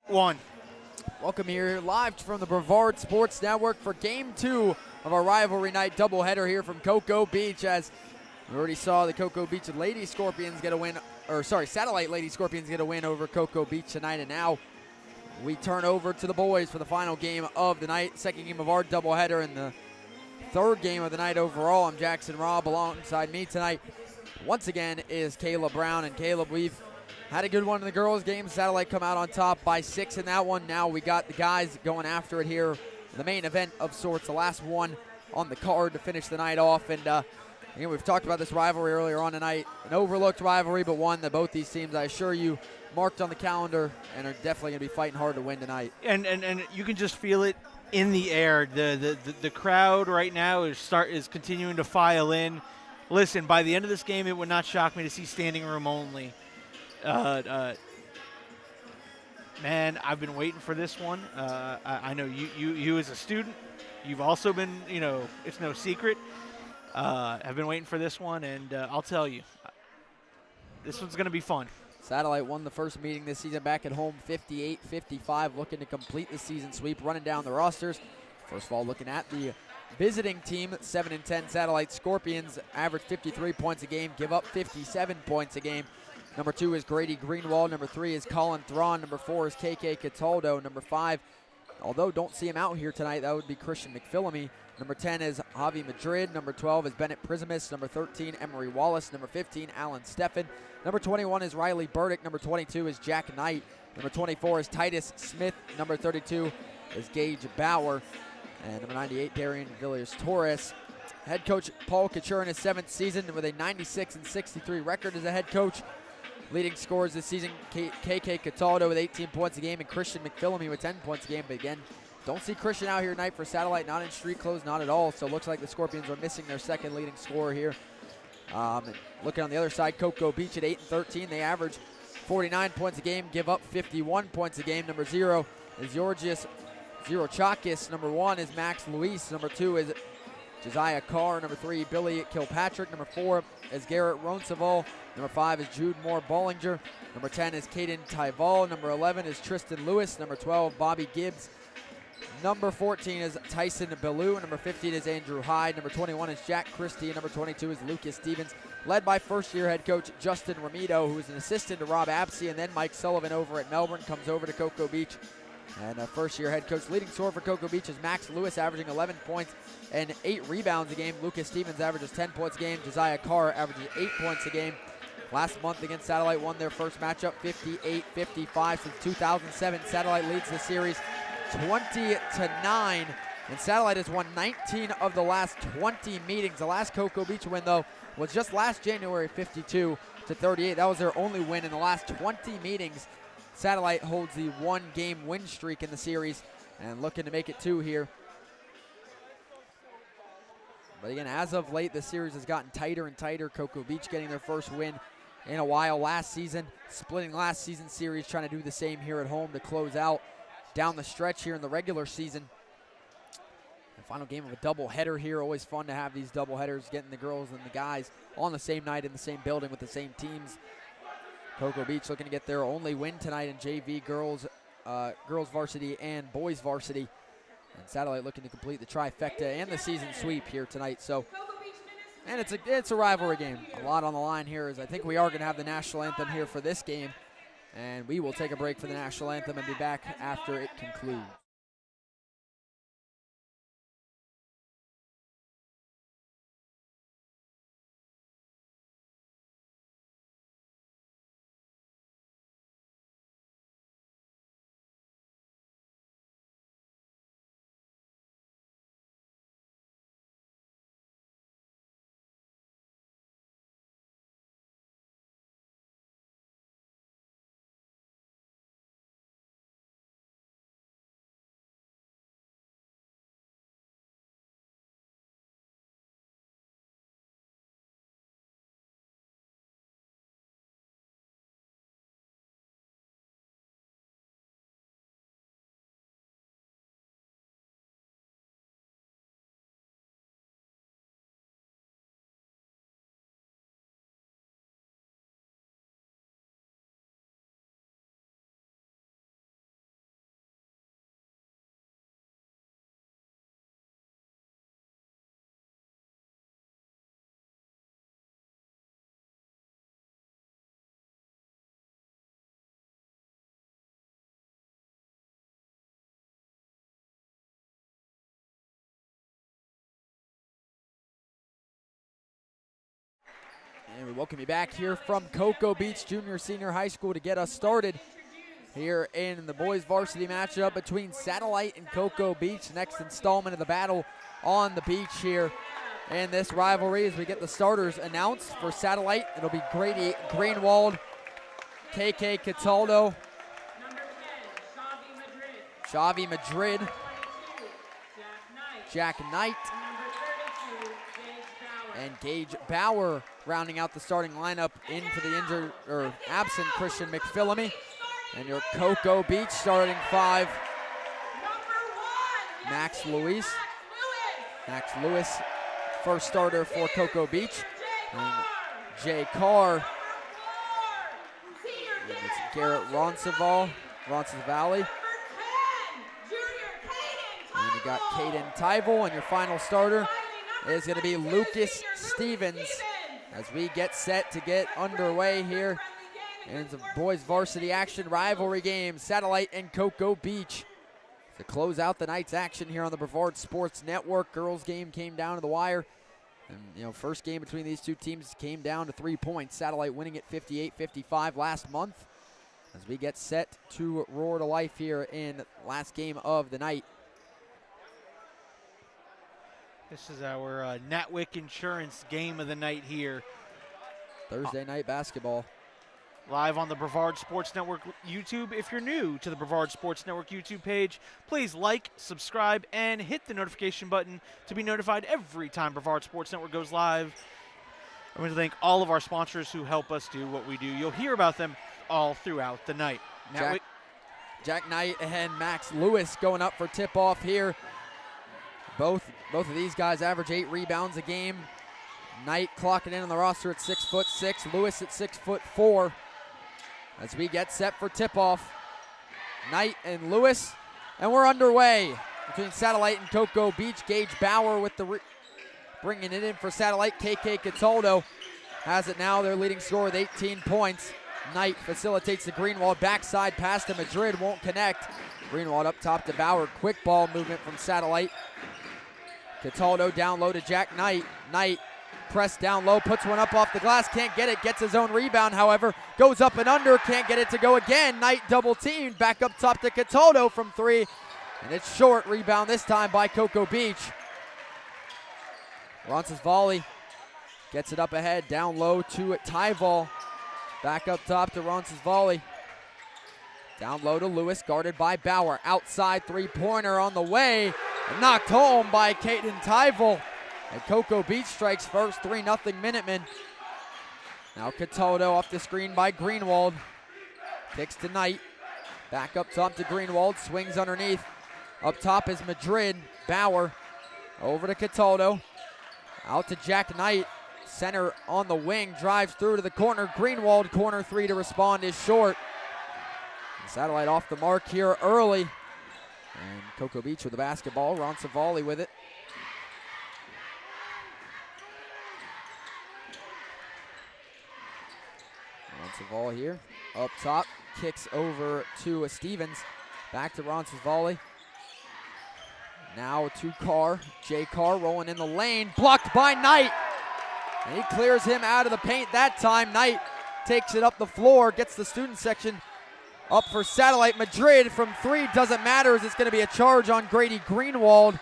One. Welcome here live from the Brevard Sports Network for Game 2 of our rivalry night doubleheader here from Cocoa Beach. As we already saw the Cocoa Beach Lady Scorpions get a win, Satellite Lady Scorpions get a win over Cocoa Beach tonight. And now we turn over to the boys for the final game of the night, second game of our doubleheader and the third game of the night overall. I'm Jackson Robb. Alongside me tonight once again is Caleb Brown. And Caleb, we've had a good one in the girls' game. Satellite come out on top by 6 in that one. Now we got the guys going after it here. The main event of sorts, the last one on the card to finish the night off. And we've talked about this rivalry earlier on tonight. An overlooked rivalry, but one that both these teams, I assure you, marked on the calendar and are definitely going to be fighting hard to win tonight. And you can just feel it in the air. The crowd right now is continuing to file in. Listen, by the end of this game, it would not shock me to see standing room only. Man, I've been waiting for this one. I know you as a student, you've also been, it's no secret. I've been waiting for this one, and I'll tell you, this one's going to be fun. Satellite won the first meeting this season back at home 58-55, looking to complete the season sweep, running down the rosters. First of all, looking at the visiting team, 7-10 Satellite Scorpions, average 53 points a game, give up 57 points a game. Number 2 is Grady Greenwald. Number 3 is Colin Thrawn. Number 4 is KK Cataldo. Number 5, although don't see him out here tonight, that would be Christian McPhillamy. Number 10 is Javi Madrid. Number 12 is Bennett Prismus. Number 13, Emery Wallace. Number 15, Alan Steffen. Number 21 is Riley Burdick. Number 22 is Jack Knight. Number 24 is Titus Smith. Number 32 is Gage Bauer. And number 98, Darian Villiers-Torres. Head coach Paul Couture in his 7th season with a 96-63 record as a head coach. Leading scorers this season, KK Cataldo with 18 points a game and Christian McPhillamy with 10 points a game. But again, don't see Christian out here tonight for Satellite, not in street clothes, not at all. So it looks like the Scorpions are missing their second leading scorer here. Looking on the other side, Cocoa Beach at 8-13. They average 49 points a game, give up 51 points a game. Number 0 is Georgios Zirochakis. Number 1 is Max Luis. Number 2 is Josiah Carr. Number 3, Billy Kilpatrick. Number 4 is Garrett Roncesvalles. Number 5 is Jude Moore Bollinger. Number 10 is Caden Tyval. Number 11 is Tristan Lewis. Number 12, Bobby Gibbs. Number 14 is Tyson Ballou. Number 15 is Andrew Hyde. Number 21 is Jack Christie. And number 22 is Lucas Stevens, led by first-year head coach Justin Ramito, who is an assistant to Rob Absey. And then Mike Sullivan over at Melbourne comes over to Cocoa Beach. And first-year head coach, leading scorer for Cocoa Beach is Max Lewis, averaging 11 points and 8 rebounds a game. Lucas Stevens averages 10 points a game. Josiah Carr averages 8 points a game. Last month against Satellite won their first matchup 58-55. Since 2007, Satellite leads the series 20-9. And Satellite has won 19 of the last 20 meetings. The last Cocoa Beach win, though, was just last January, 52-38. That was their only win in the last 20 meetings. Satellite holds the one-game win streak in the series and looking to make it 2 here. But again, as of late, the series has gotten tighter and tighter. Cocoa Beach getting their first win in a while last season, splitting last season's series, trying to do the same here at home to close out down the stretch here in the regular season. The final game of a doubleheader here. Always fun to have these doubleheaders, getting the girls and the guys on the same night in the same building with the same teams. Cocoa Beach looking to get their only win tonight in JV girls varsity and boys varsity. And Satellite looking to complete the trifecta and the season sweep here tonight. So, and it's a rivalry game. A lot on the line here, as I think we are going to have the national anthem here for this game. And we will take a break for the national anthem and be back after it concludes. we welcome you back here from Cocoa Beach Junior Senior High School to get us started here in the boys varsity matchup between Satellite and Cocoa Beach. Next installment of the battle on the beach here in this rivalry as we get the starters announced. For Satellite, it'll be Grady Greenwald, KK Cataldo, Xavi Madrid, Jack Knight, and Gage Bauer rounding out the starting lineup. In for the injured or absent Christian McPhillamy. And your Cocoa Beach starting five: Max Lewis, first starter for Cocoa Beach. And Jay Carr. And it's Garrett Roncesvalles. And you got Caden Tyvel, and your final starter is going to be Lucas Stevens as we get set to get underway here in the boys varsity action rivalry game. Satellite and Cocoa Beach to close out the night's action here on the Brevard Sports Network. Girls game came down to the wire. And, first game between these two teams came down to 3 points. Satellite winning it 58-55 last month as we get set to roar to life here in last game of the night. This is our Natwick Insurance game of the night here. Thursday night basketball. Live on the Brevard Sports Network YouTube. If you're new to the Brevard Sports Network YouTube page, please like, subscribe, and hit the notification button to be notified every time Brevard Sports Network goes live. I want to thank all of our sponsors who help us do what we do. You'll hear about them all throughout the night. Jack Knight and Max Lewis going up for tip-off here. Both of these guys average 8 rebounds a game. Knight clocking in on the roster at 6'6", Lewis at 6'4". As we get set for tip-off, Knight and Lewis, and we're underway between Satellite and Cocoa Beach. Gage Bauer with the bringing it in for Satellite. KK Cataldo has it now, their leading scorer with 18 points. Knight facilitates the Greenwald backside pass to Madrid, won't connect. Greenwald up top to Bauer, quick ball movement from Satellite. Cataldo down low to Jack Knight. Knight press down low, puts one up off the glass, can't get it, gets his own rebound, however, goes up and under, can't get it to go again. Knight double teamed, back up top to Cataldo from 3, and it's short. Rebound this time by Cocoa Beach. Roncesvalles gets it up ahead, down low to Tyval, back up top to Roncesvalles. Down low to Lewis, guarded by Bauer, outside three-pointer on the way, knocked home by Caden Tyval. And Cocoa Beach strikes first, 3-0 Minutemen. Now Cataldo off the screen by Greenwald. Kicks to Knight. Back up top to Greenwald, swings underneath. Up top is Madrid. Bauer over to Cataldo. Out to Jack Knight. Center on the wing, drives through to the corner. Greenwald, corner 3 to respond is short. And Satellite off the mark here early. And Cocoa Beach with the basketball. Roncesvalles with it. Roncesvalles here, up top, kicks over to Stevens, back to Roncesvalles. Now to Carr, Jay Carr rolling in the lane, blocked by Knight. And he clears him out of the paint that time. Knight takes it up the floor, gets the student section up for Satellite. Madrid from 3, doesn't matter as it's going to be a charge on Grady Greenwald.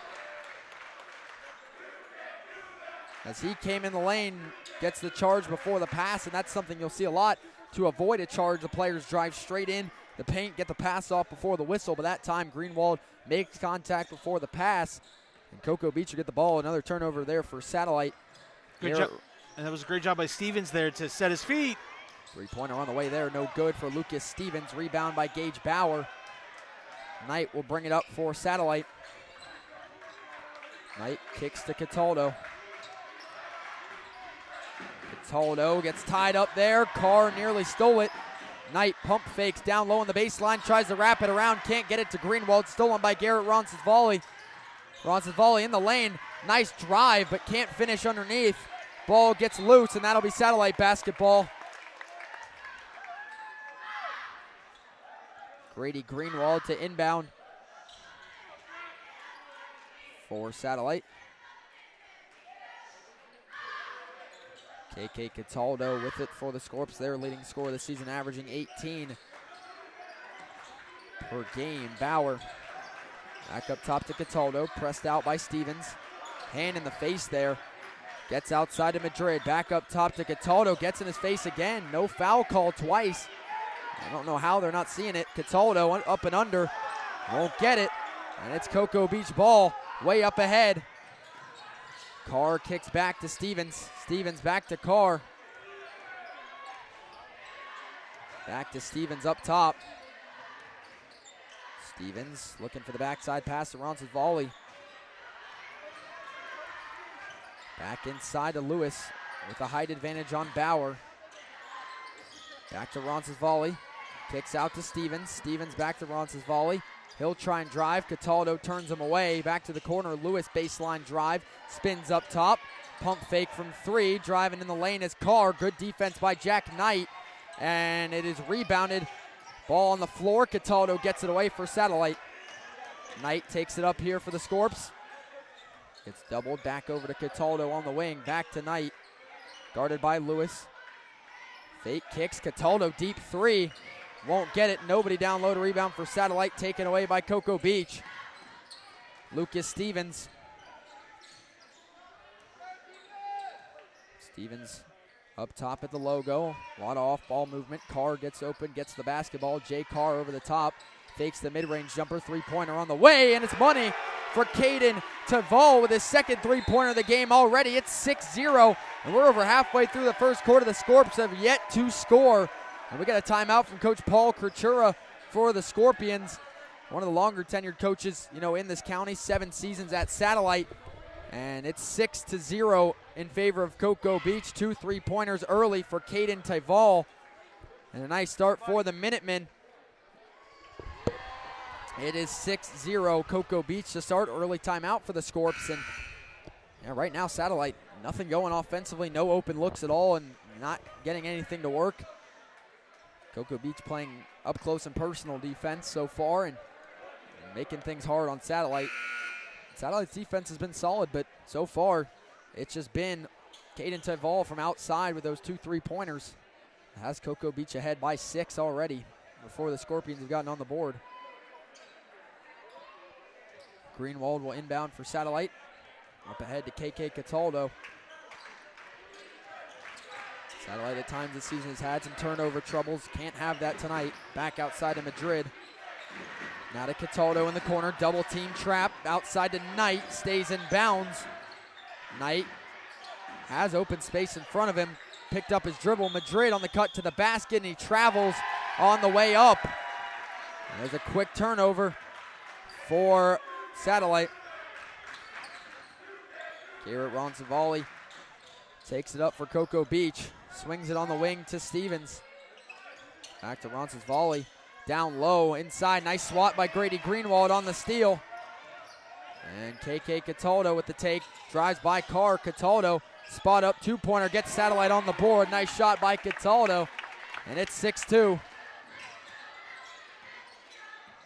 As he came in the lane, gets the charge before the pass, and that's something you'll see a lot. To avoid a charge, the players drive straight in the paint, get the pass off before the whistle, but that time Greenwald makes contact before the pass, and Cocoa Beach will get the ball. Another turnover there for Satellite. Good job, and that was a great job by Stevens there to set his feet. Three-pointer on the way there, no good for Lucas Stevens. Rebound by Gage Bauer. Knight will bring it up for Satellite. Knight kicks to Cataldo. Cataldo gets tied up there. Carr nearly stole it. Knight pump fakes down low on the baseline, tries to wrap it around, can't get it to Greenwald. Stolen by Garrett Roncesvalles. Roncesvalles in the lane. Nice drive, but can't finish underneath. Ball gets loose, and that'll be Satellite basketball. Grady Greenwald to inbound for Satellite. KK Cataldo with it for the Scorps. Their leading scorer this season, averaging 18 per game. Bauer back up top to Cataldo, pressed out by Stevens. Hand in the face there. Gets outside to Madrid. Back up top to Cataldo. Gets in his face again. No foul call twice. I don't know how they're not seeing it. Cataldo up and under. Won't get it. And it's Cocoa Beach ball way up ahead. Carr kicks back to Stevens. Stevens back to Carr. Back to Stevens up top. Stevens looking for the backside pass to Roncesvalles. Back inside to Lewis with a height advantage on Bauer. Back to Roncesvalles. Kicks out to Stevens. Stevens back to Roncesvalles. He'll try and drive. Cataldo turns him away. Back to the corner. Lewis baseline drive. Spins up top. Pump fake from 3. Driving in the lane is Carr. Good defense by Jack Knight. And it is rebounded. Ball on the floor. Cataldo gets it away for Satellite. Knight takes it up here for the Scorps. It's doubled back over to Cataldo on the wing. Back to Knight. Guarded by Lewis. Fake kicks. Cataldo deep 3. Won't get it. Nobody down low to rebound for Satellite. Taken away by Cocoa Beach. Lucas Stevens. Stevens up top at the logo. A lot of off-ball movement. Carr gets open, gets the basketball. Jay Carr over the top. Fakes the mid-range jumper. Three-pointer on the way, and it's money for Caden Taval with his second three-pointer of the game already. It's 6-0, and we're over halfway through the first quarter. The Scorps have yet to score. And we got a timeout from Coach Paul Kerchura for the Scorpions. One of the longer tenured coaches, in this county, 7 seasons at Satellite. And it's 6-0 in favor of Cocoa Beach. 2 3-pointers early for Caden Taval. And a nice start for the Minutemen. It is 6-0 Cocoa Beach to start. Early timeout for the Scorps. And right now, Satellite, nothing going offensively. No open looks at all and not getting anything to work. Cocoa Beach playing up close and personal defense so far and making things hard on Satellite. Satellite's defense has been solid, but so far it's just been Caden Taval from outside with those 2 3-pointers. Has Cocoa Beach ahead by 6 already before the Scorpions have gotten on the board. Greenwald will inbound for Satellite. Up ahead to KK Cataldo. Satellite at times this season has had some turnover troubles. Can't have that tonight. Back outside to Madrid. Now to Cataldo in the corner. Double team trap. Outside to Knight. Stays in bounds. Knight has open space in front of him. Picked up his dribble. Madrid on the cut to the basket, and he travels on the way up. There's a quick turnover for Satellite. Garrett Roncesvalles takes it up for Cocoa Beach. Swings it on the wing to Stevens. Back to Roncesvalles. Down low, inside. Nice swat by Grady Greenwald on the steal. And KK Cataldo with the take. Drives by Carr. Cataldo, spot up, 2-pointer. Gets Satellite on the board. Nice shot by Cataldo. And it's 6-2.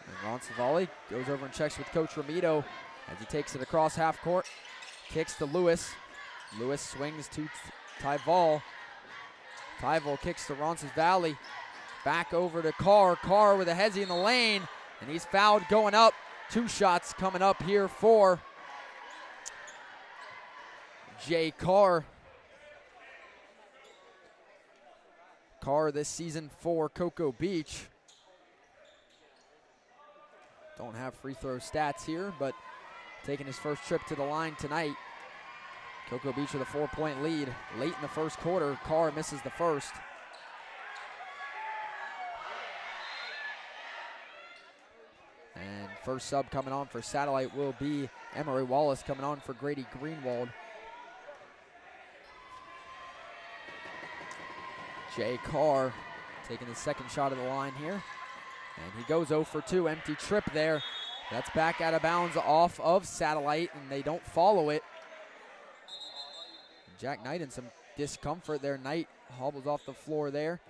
And Roncesvalles goes over and checks with Coach Ramito as he takes it across half court. Kicks to Lewis. Lewis swings to Taval. Taval kicks to Roncesvalles. Back over to Carr. Carr with a hezzy in the lane, and he's fouled going up. 2 shots coming up here for Jay Carr. Carr this season for Cocoa Beach. Don't have free throw stats here, but taking his first trip to the line tonight. Cocoa Beach with a 4-point lead. Late in the first quarter, Carr misses the first. And first sub coming on for Satellite will be Emery Wallace coming on for Grady Greenwald. Jay Carr taking the second shot of the line here. And he goes 0 for 2, empty trip there. That's back out of bounds off of Satellite, and they don't follow it. Jack Knight in some discomfort there. Knight hobbles off the floor there.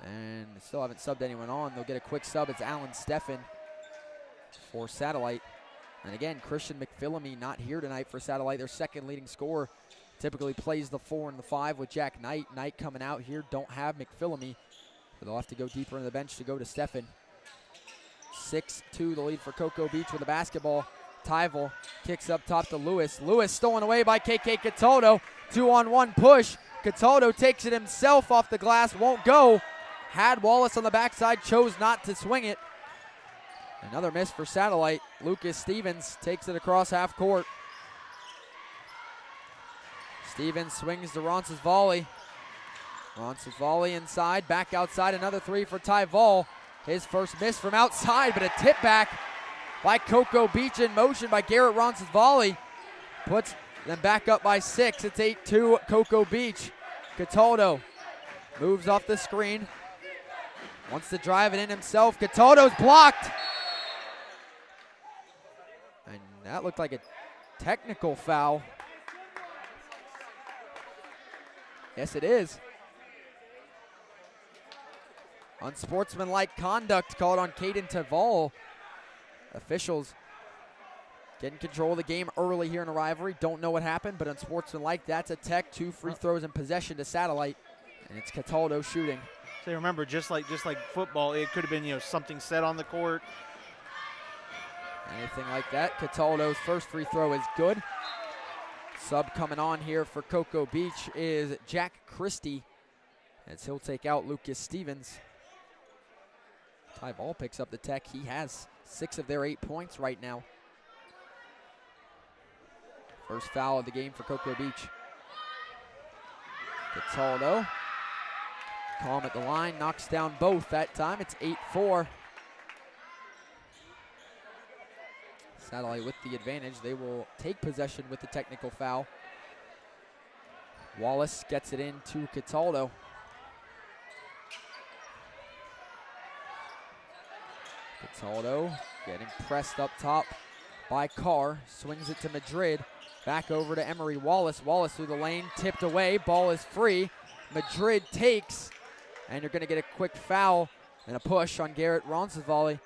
And still haven't subbed anyone on. They'll get a quick sub. It's Alan Steffen for Satellite. And again, Christian McPhillamy not here tonight for Satellite. Their second leading scorer typically plays the 4 and the 5 with Jack Knight. Knight coming out here, don't have McPhillamy. So they'll have to go deeper into the bench to go to Steffen. 6-2 the lead for Cocoa Beach with the basketball. Tyvel kicks up top to Lewis. Lewis stolen away by KK Cataldo. 2-on-1 push. Cataldo takes it himself off the glass, won't go. Had Wallace on the backside, chose not to swing it. Another miss for Satellite. Lucas Stevens takes it across half court. Stevens swings to Ronce's volley. Ronce's volley inside, back outside, another 3 for Tyval. His first miss from outside, but a tip back by Cocoa Beach in motion by Garrett Ronce's volley. Puts them back up by 6. It's 8-2 Cocoa Beach. Cataldo moves off the screen. Wants to drive it in himself. Cataldo's blocked. And that looked like a technical foul. Yes, it is. Unsportsmanlike conduct called on Caden Taval. Officials getting control of the game early here in the rivalry. Don't know what happened, but unsportsmanlike. That's a tech. 2 free throws in possession to Satellite, and it's Cataldo shooting. So remember, just like football, it could have been something set on the court. Anything like that. Cataldo's first free throw is good. Sub coming on here for Cocoa Beach is Jack Christie, as he'll take out Lucas Stevens. Tyval picks up the tech. He has 6 of their 8 points right now. First foul of the game for Cocoa Beach. Cataldo, calm at the line, knocks down both that time. It's 8-4. Satellite with the advantage. They will take possession with the technical foul. Wallace gets it into Cataldo. Cataldo getting pressed up top by Carr. Swings it to Madrid. Back over to Emery Wallace. Wallace through the lane, tipped away. Ball is free. Madrid takes, and you're going to get a quick foul and a push on Garrett Ronce's volley.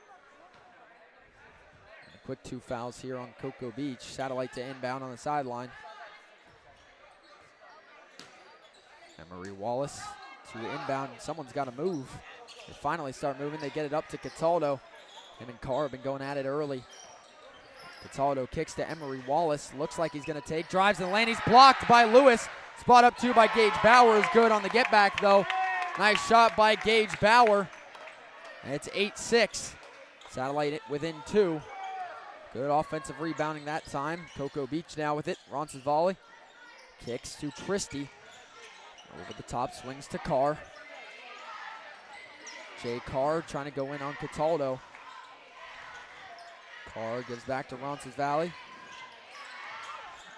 Quick 2 fouls here on Cocoa Beach. Satellite to inbound on the sideline. Emery Wallace to inbound. Someone's got to move. They finally start moving. They get it up to Cataldo. Him and Carr have been going at it early. Cataldo kicks to Emery Wallace. Looks like he's going to take. Drives in the lane. He's blocked by Lewis. Spot up 2 by Gage Bauer is good on the get back though. Nice shot by Gage Bauer. And it's 8-6. Satellite within 2. Good offensive rebounding that time. Cocoa Beach now with it. Ronce's volley. Kicks to Christie. Over the top, swings to Carr. Jay Carr trying to go in on Cataldo. Carr gives back to Roncesvalles.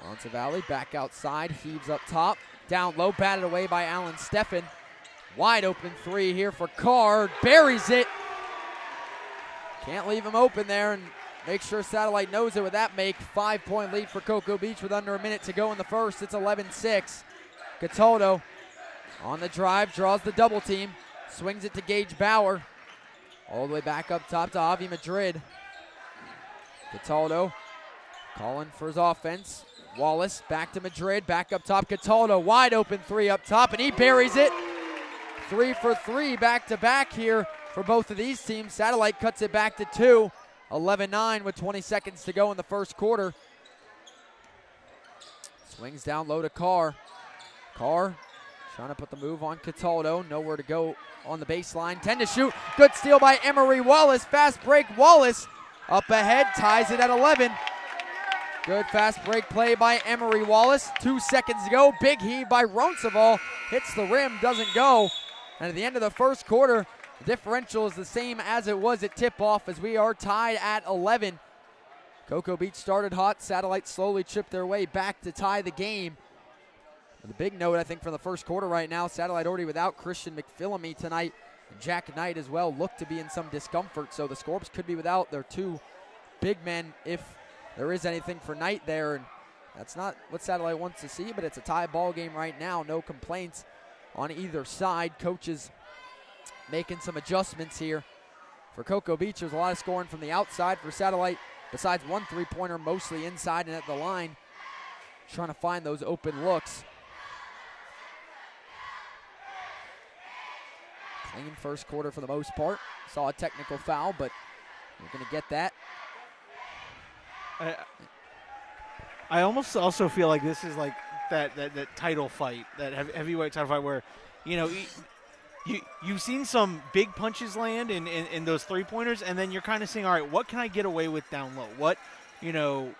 Roncesvalles back outside, heaves up top. Down low, batted away by Alan Steffen. Wide open 3 here for Carr. Buries it. Can't leave him open there, and make sure Satellite knows it with that make. 5-point lead for Cocoa Beach with under a minute to go in the first. It's 11-6. Cataldo on the drive, draws the double team. Swings it to Gage Bauer. All the way back up top to Avi Madrid. Cataldo calling for his offense. Wallace back to Madrid, back up top. Cataldo wide open 3 up top, and he buries it. 3 for 3 back to back here for both of these teams. Satellite cuts it back to 2. 11-9 with 20 seconds to go in the first quarter. Swings down low to Carr. Carr trying to put the move on Cataldo. Nowhere to go on the baseline. 10 to shoot. Good steal by Emery Wallace. Fast break Wallace. Up ahead, ties it at 11. Good fast break play by Emery Wallace. 2 seconds to go. Big heave by Roncesvalles. Hits the rim, doesn't go. And at the end of the first quarter, the differential is the same as it was at tip-off as we are tied at 11. Cocoa Beach started hot. Satellite slowly chipped their way back to tie the game. The big note, I think, from the first quarter right now, Satellite already without Christian McPhillamy tonight. And Jack Knight as well looked to be in some discomfort, so the Scorps could be without their 2 big men if there is anything for Knight there. And that's not what Satellite wants to see, but it's a tie ball game right now. No complaints on either side. Coaches making some adjustments here. For Cocoa Beach, there's a lot of scoring from the outside. For Satellite, besides 1 3-pointer, mostly inside and at the line. trying to find those open looks. Clean first quarter for the most part. Saw a technical foul, but you're going to get that. I almost also feel like this is like that title fight, that heavyweight title fight where, you know, you've seen some big punches land in those three-pointers, and then you're kind of saying, all right, what can I get away with down low? What, you know,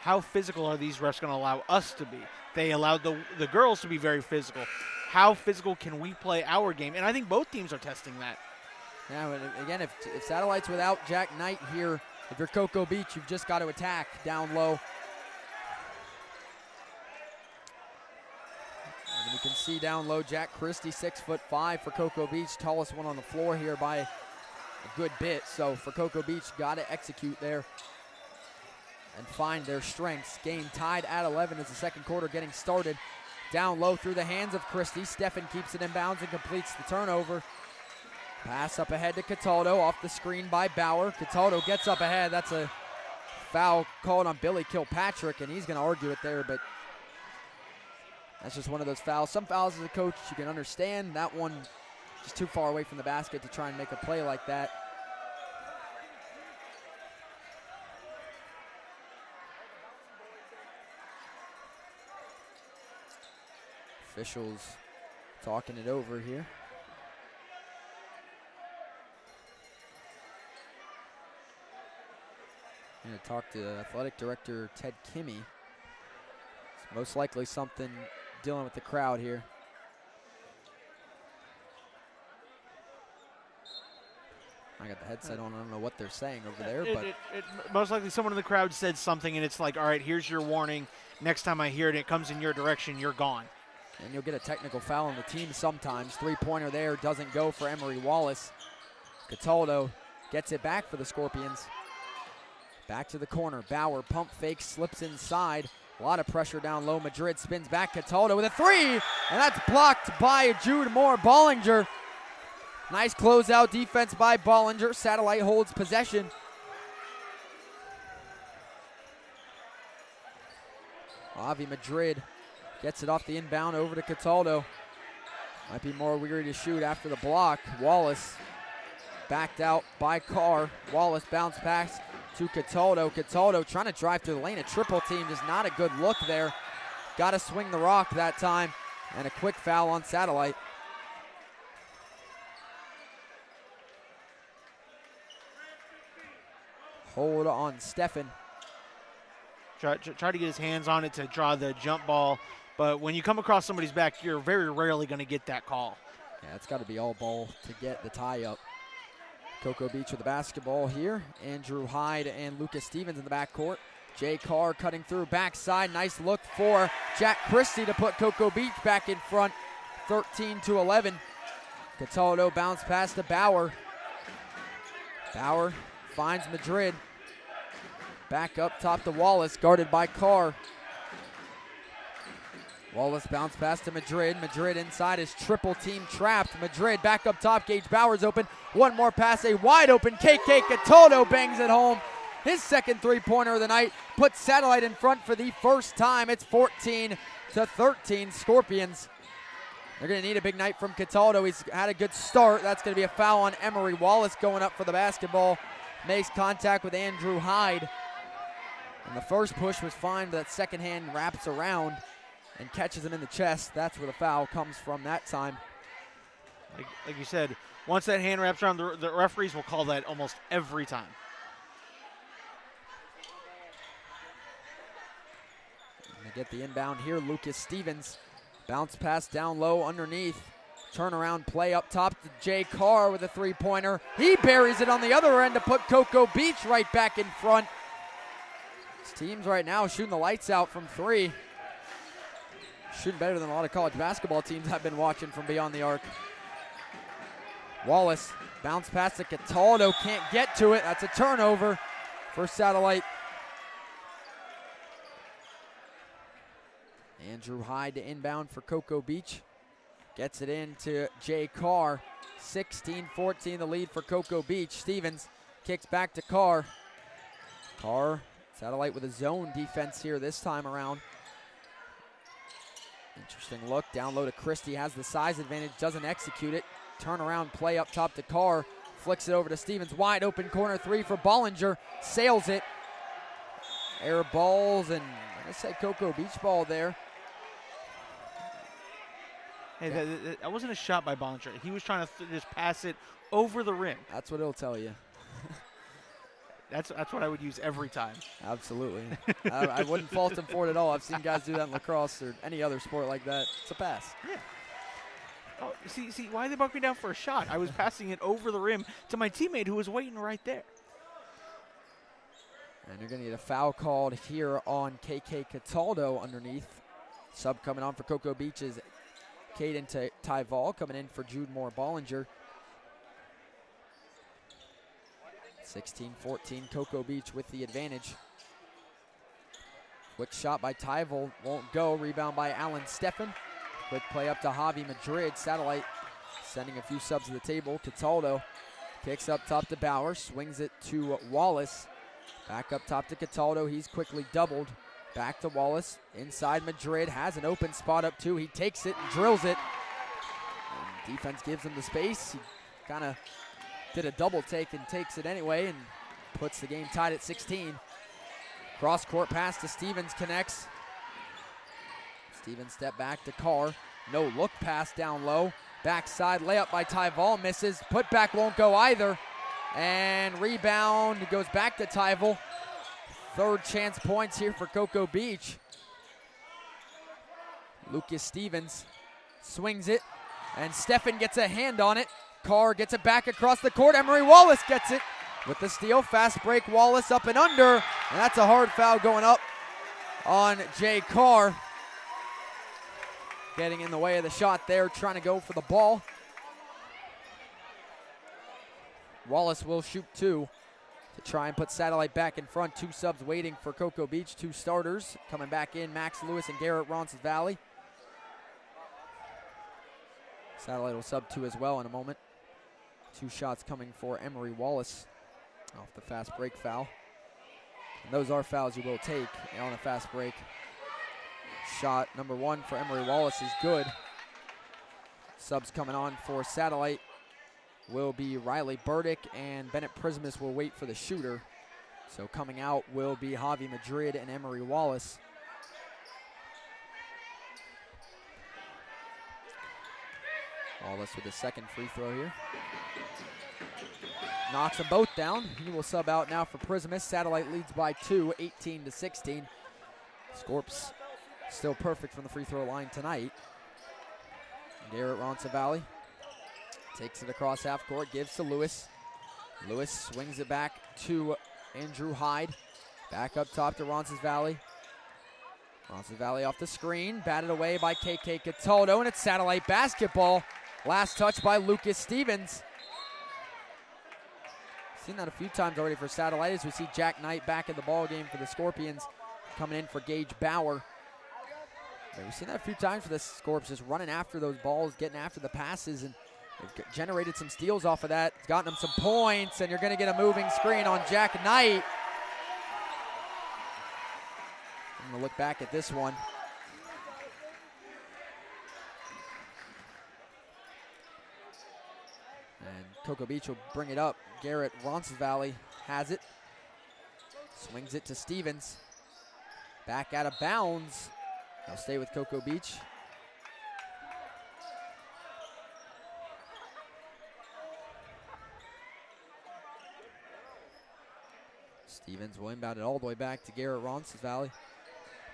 how physical are these refs going to allow us to be? They allowed the girls to be very physical. How physical can we play our game? And I think both teams are testing that. Yeah, but again, if Satellite's without Jack Knight here, if you're Cocoa Beach, you've just got to attack down low. And you can see down low, Jack Christie, 6'5" for Cocoa Beach, tallest one on the floor here by a good bit. So for Cocoa Beach, got to execute there and find their strengths. Game tied at 11 as the second quarter getting started. Down low through the hands of Christie. Steffen keeps it in bounds and completes the turnover. Pass up ahead to Cataldo, off the screen by Bauer. Cataldo gets up ahead. That's a foul called on Billy Kilpatrick, and he's going to argue it there, but that's just one of those fouls. Some fouls as a coach you can understand. That one just too far away from the basket to try and make a play like that. Officials talking it over here. I'm going to talk to athletic director Ted Kimmy. It's most likely something dealing with the crowd here. I got the headset on. I don't know what they're saying over there, but most likely someone in the crowd said something, and it's like, all right, here's your warning. Next time I hear it, it comes in your direction, you're gone. And you'll get a technical foul on the team sometimes. Three-pointer there doesn't go for Emery Wallace. Cataldo gets it back for the Scorpions. Back to the corner. Bauer pump fake, slips inside. A lot of pressure down low. Madrid spins back. Cataldo with a three, and that's blocked by Jude Moore. Bollinger. Nice closeout defense by Bollinger. Satellite holds possession. Avi Madrid gets it off the inbound over to Cataldo. Might be more weary to shoot after the block. Wallace backed out by Carr. Wallace bounce pass to Cataldo. Cataldo trying to drive through the lane. A triple team, just not a good look there. Got to swing the rock that time. And a quick foul on Satellite. Hold on Steffen. Try to get his hands on it to draw the jump ball. But when you come across somebody's back, you're very rarely going to get that call. Yeah, it's got to be all ball to get the tie up. Cocoa Beach with the basketball here. Andrew Hyde and Lucas Stevens in the backcourt. Jay Carr cutting through backside. Nice look for Jack Christie to put Cocoa Beach back in front. 13-11. Cataldo bounce pass to Bauer. Bauer finds Madrid. Back up top to Wallace, guarded by Carr. Wallace bounce pass to Madrid. Madrid inside is triple team trapped. Madrid back up top. Gage Bauer's open. One more pass, a wide open KK Cataldo bangs it home. His second three-pointer of the night puts Satellite in front for the first time. It's 14-13 Scorpions. They're going to need a big night from Cataldo. He's had a good start. That's going to be a foul on Emery Wallace going up for the basketball. Makes contact with Andrew Hyde. And the first push was fine, but that second hand wraps around and catches him in the chest. That's where the foul comes from that time. Like you said, once that hand wraps around, the referees will call that almost every time. And they get the inbound here. Lucas Stevens. Bounce pass down low underneath. Turnaround play up top to Jay Carr with a three-pointer. He buries it on the other end to put Cocoa Beach right back in front. This team's right now shooting the lights out from three. Shooting better than a lot of college basketball teams I've been watching from beyond the arc. Wallace, bounce pass to Cataldo, can't get to it. That's a turnover for Satellite. Andrew Hyde to inbound for Cocoa Beach. Gets it in to Jay Carr. 16-14 the lead for Cocoa Beach. Stevens kicks back to Carr. Carr, Satellite with a zone defense here this time around. Interesting look. Down low to Christie. Has the size advantage. Doesn't execute it. Turnaround play up top to Carr. Flicks it over to Stevens. Wide open corner three for Bollinger. Sails it. Air balls, and I said Cocoa Beach ball there. Hey, that wasn't a shot by Bollinger. He was trying to just pass it over the rim. That's what it'll tell you. That's what I would use every time. Absolutely. I wouldn't fault him for it at all. I've seen guys do that in lacrosse or any other sport like that. It's a pass. Yeah. Oh, see, why they buck me down for a shot? I was passing it over the rim to my teammate who was waiting right there. And you're going to get a foul called here on KK Cataldo underneath. Sub coming on for Cocoa Beach is Caden Tyval, coming in for Jude Moore Bollinger. 16-14, Cocoa Beach with the advantage. Quick shot by Tyval, won't go. Rebound by Alan Steffen. Quick play up to Javi Madrid. Satellite sending a few subs to the table. Cataldo kicks up top to Bauer, swings it to Wallace. Back up top to Cataldo, he's quickly doubled. Back to Wallace, inside Madrid, has an open spot up two. He takes it and drills it. And defense gives him the space. He kind of did a double take and takes it anyway and puts the game tied at 16. Cross court pass to Stevens, connects. Stevens step back to Carr. No look pass down low. Backside layup by Tyval, misses. Put back won't go either. And rebound goes back to Tyval. Third chance points here for Cocoa Beach. Lucas Stevens swings it, and Steffen gets a hand on it. Carr gets it back across the court. Emery Wallace gets it with the steal. Fast break, Wallace up and under, and that's a hard foul going up on Jay Carr. Getting in the way of the shot there, trying to go for the ball. Wallace will shoot two to try and put Satellite back in front. Two subs waiting for Cocoa Beach, two starters coming back in, Max Lewis and Garrett Roncesvalles. Satellite will sub two as well in a moment. Two shots coming for Emery Wallace off the fast break foul. And those are fouls you will take on a fast break. Shot number one for Emery Wallace is good. Subs coming on for Satellite will be Riley Burdick, and Bennett Prismus will wait for the shooter. So coming out will be Javi Madrid and Emery Wallace. Wallace with the second free throw here. Knocks them both down. He will sub out now for Prismus. Satellite leads by two, 18-16. Scorps still perfect from the free throw line tonight. Garrett Roncesvalles takes it across half court, gives to Lewis. Lewis swings it back to Andrew Hyde. Back up top to Roncesvalles. Roncesvalles off the screen, batted away by KK Cataldo, and it's Satellite basketball. Last touch by Lucas Stevens. Seen that a few times already for Satellite as we see Jack Knight back in the ball game for the Scorpions, coming in for Gage Bauer. But we've seen that a few times for the Scorps, just running after those balls, getting after the passes, and they've generated some steals off of that. It's gotten them some points, and you're going to get a moving screen on Jack Knight. I'm going to look back at this one. And Cocoa Beach will bring it up. Garrett Roncesvalles has it. Swings it to Stevens. Back out of bounds. They'll stay with Cocoa Beach. Stevens will inbound it all the way back to Garrett Roncesvalles.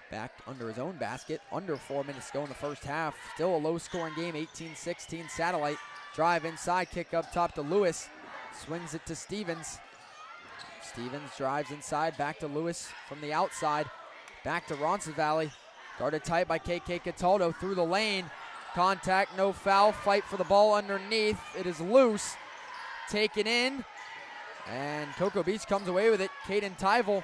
Back under his own basket. Under 4 minutes to go in the first half. Still a low-scoring game, 18-16. Satellite drive inside, kick up top to Lewis. Swings it to Stevens. Stevens drives inside, back to Lewis from the outside. Back to Roncesvalles. Guarded tight by KK Cataldo through the lane. Contact, no foul. Fight for the ball underneath. It is loose. Taken in. And Cocoa Beach comes away with it. Caden Tyval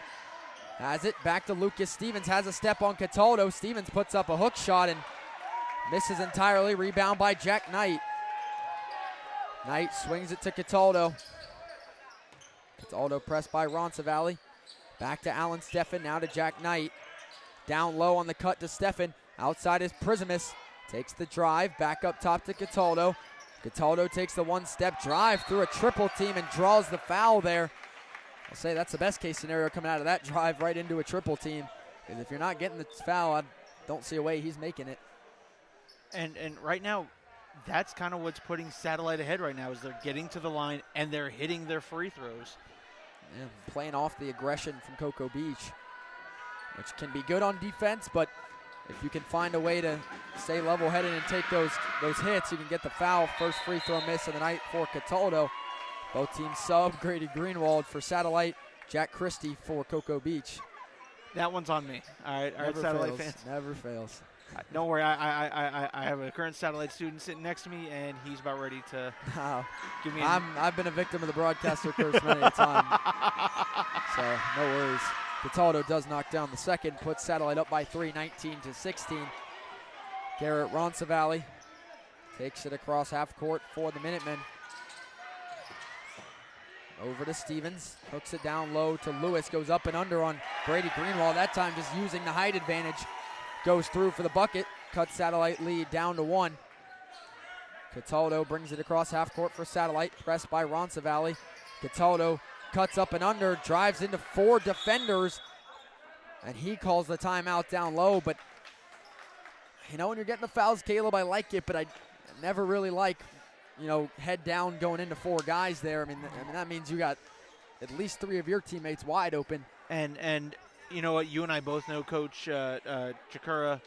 has it. Back to Lucas Stevens. Has a step on Cataldo. Stevens puts up a hook shot and misses entirely. Rebound by Jack Knight. Knight swings it to Cataldo. Cataldo pressed by Roncesvalles. Back to Alan Steffen. Now to Jack Knight. Down low on the cut to Steffen. Outside is Prismus. Takes the drive, back up top to Cataldo. Cataldo takes the one-step drive through a triple team and draws the foul there. I'll say that's the best case scenario coming out of that drive, right into a triple team. Because if you're not getting the foul, I don't see a way he's making it. And right now, that's kind of what's putting Satellite ahead right now, is they're getting to the line and they're hitting their free throws. Yeah, playing off the aggression from Cocoa Beach, which can be good on defense, but if you can find a way to stay level-headed and take those hits, you can get the foul. First free throw miss of the night for Cataldo. Both teams sub. Grady Greenwald for Satellite, Jack Christie for Cocoa Beach. That one's on me. All right, Satellite fans. Never fails. Don't worry, I have a current Satellite student sitting next to me, and he's about ready to give me I've been a victim of the broadcaster curse many a time, so no worries. Cataldo does knock down the second, puts Satellite up by 3, 19-16. Garrett Roncesvalles takes it across half court for the Minutemen. Over to Stevens, hooks it down low to Lewis, goes up and under on Brady Greenwald. That time just using the height advantage. Goes through for the bucket, cuts Satellite lead down to 1. Cataldo brings it across half court for Satellite, pressed by Roncesvalles. Cataldo cuts up and under, drives into 4 defenders, and he calls the timeout down low. But, you know, when you're getting the fouls, Caleb, I like it, but I never really like, you know, head down going into 4 guys there. I mean, that means you got at least 3 of your teammates wide open. And you know what? You and I both know Coach Chikura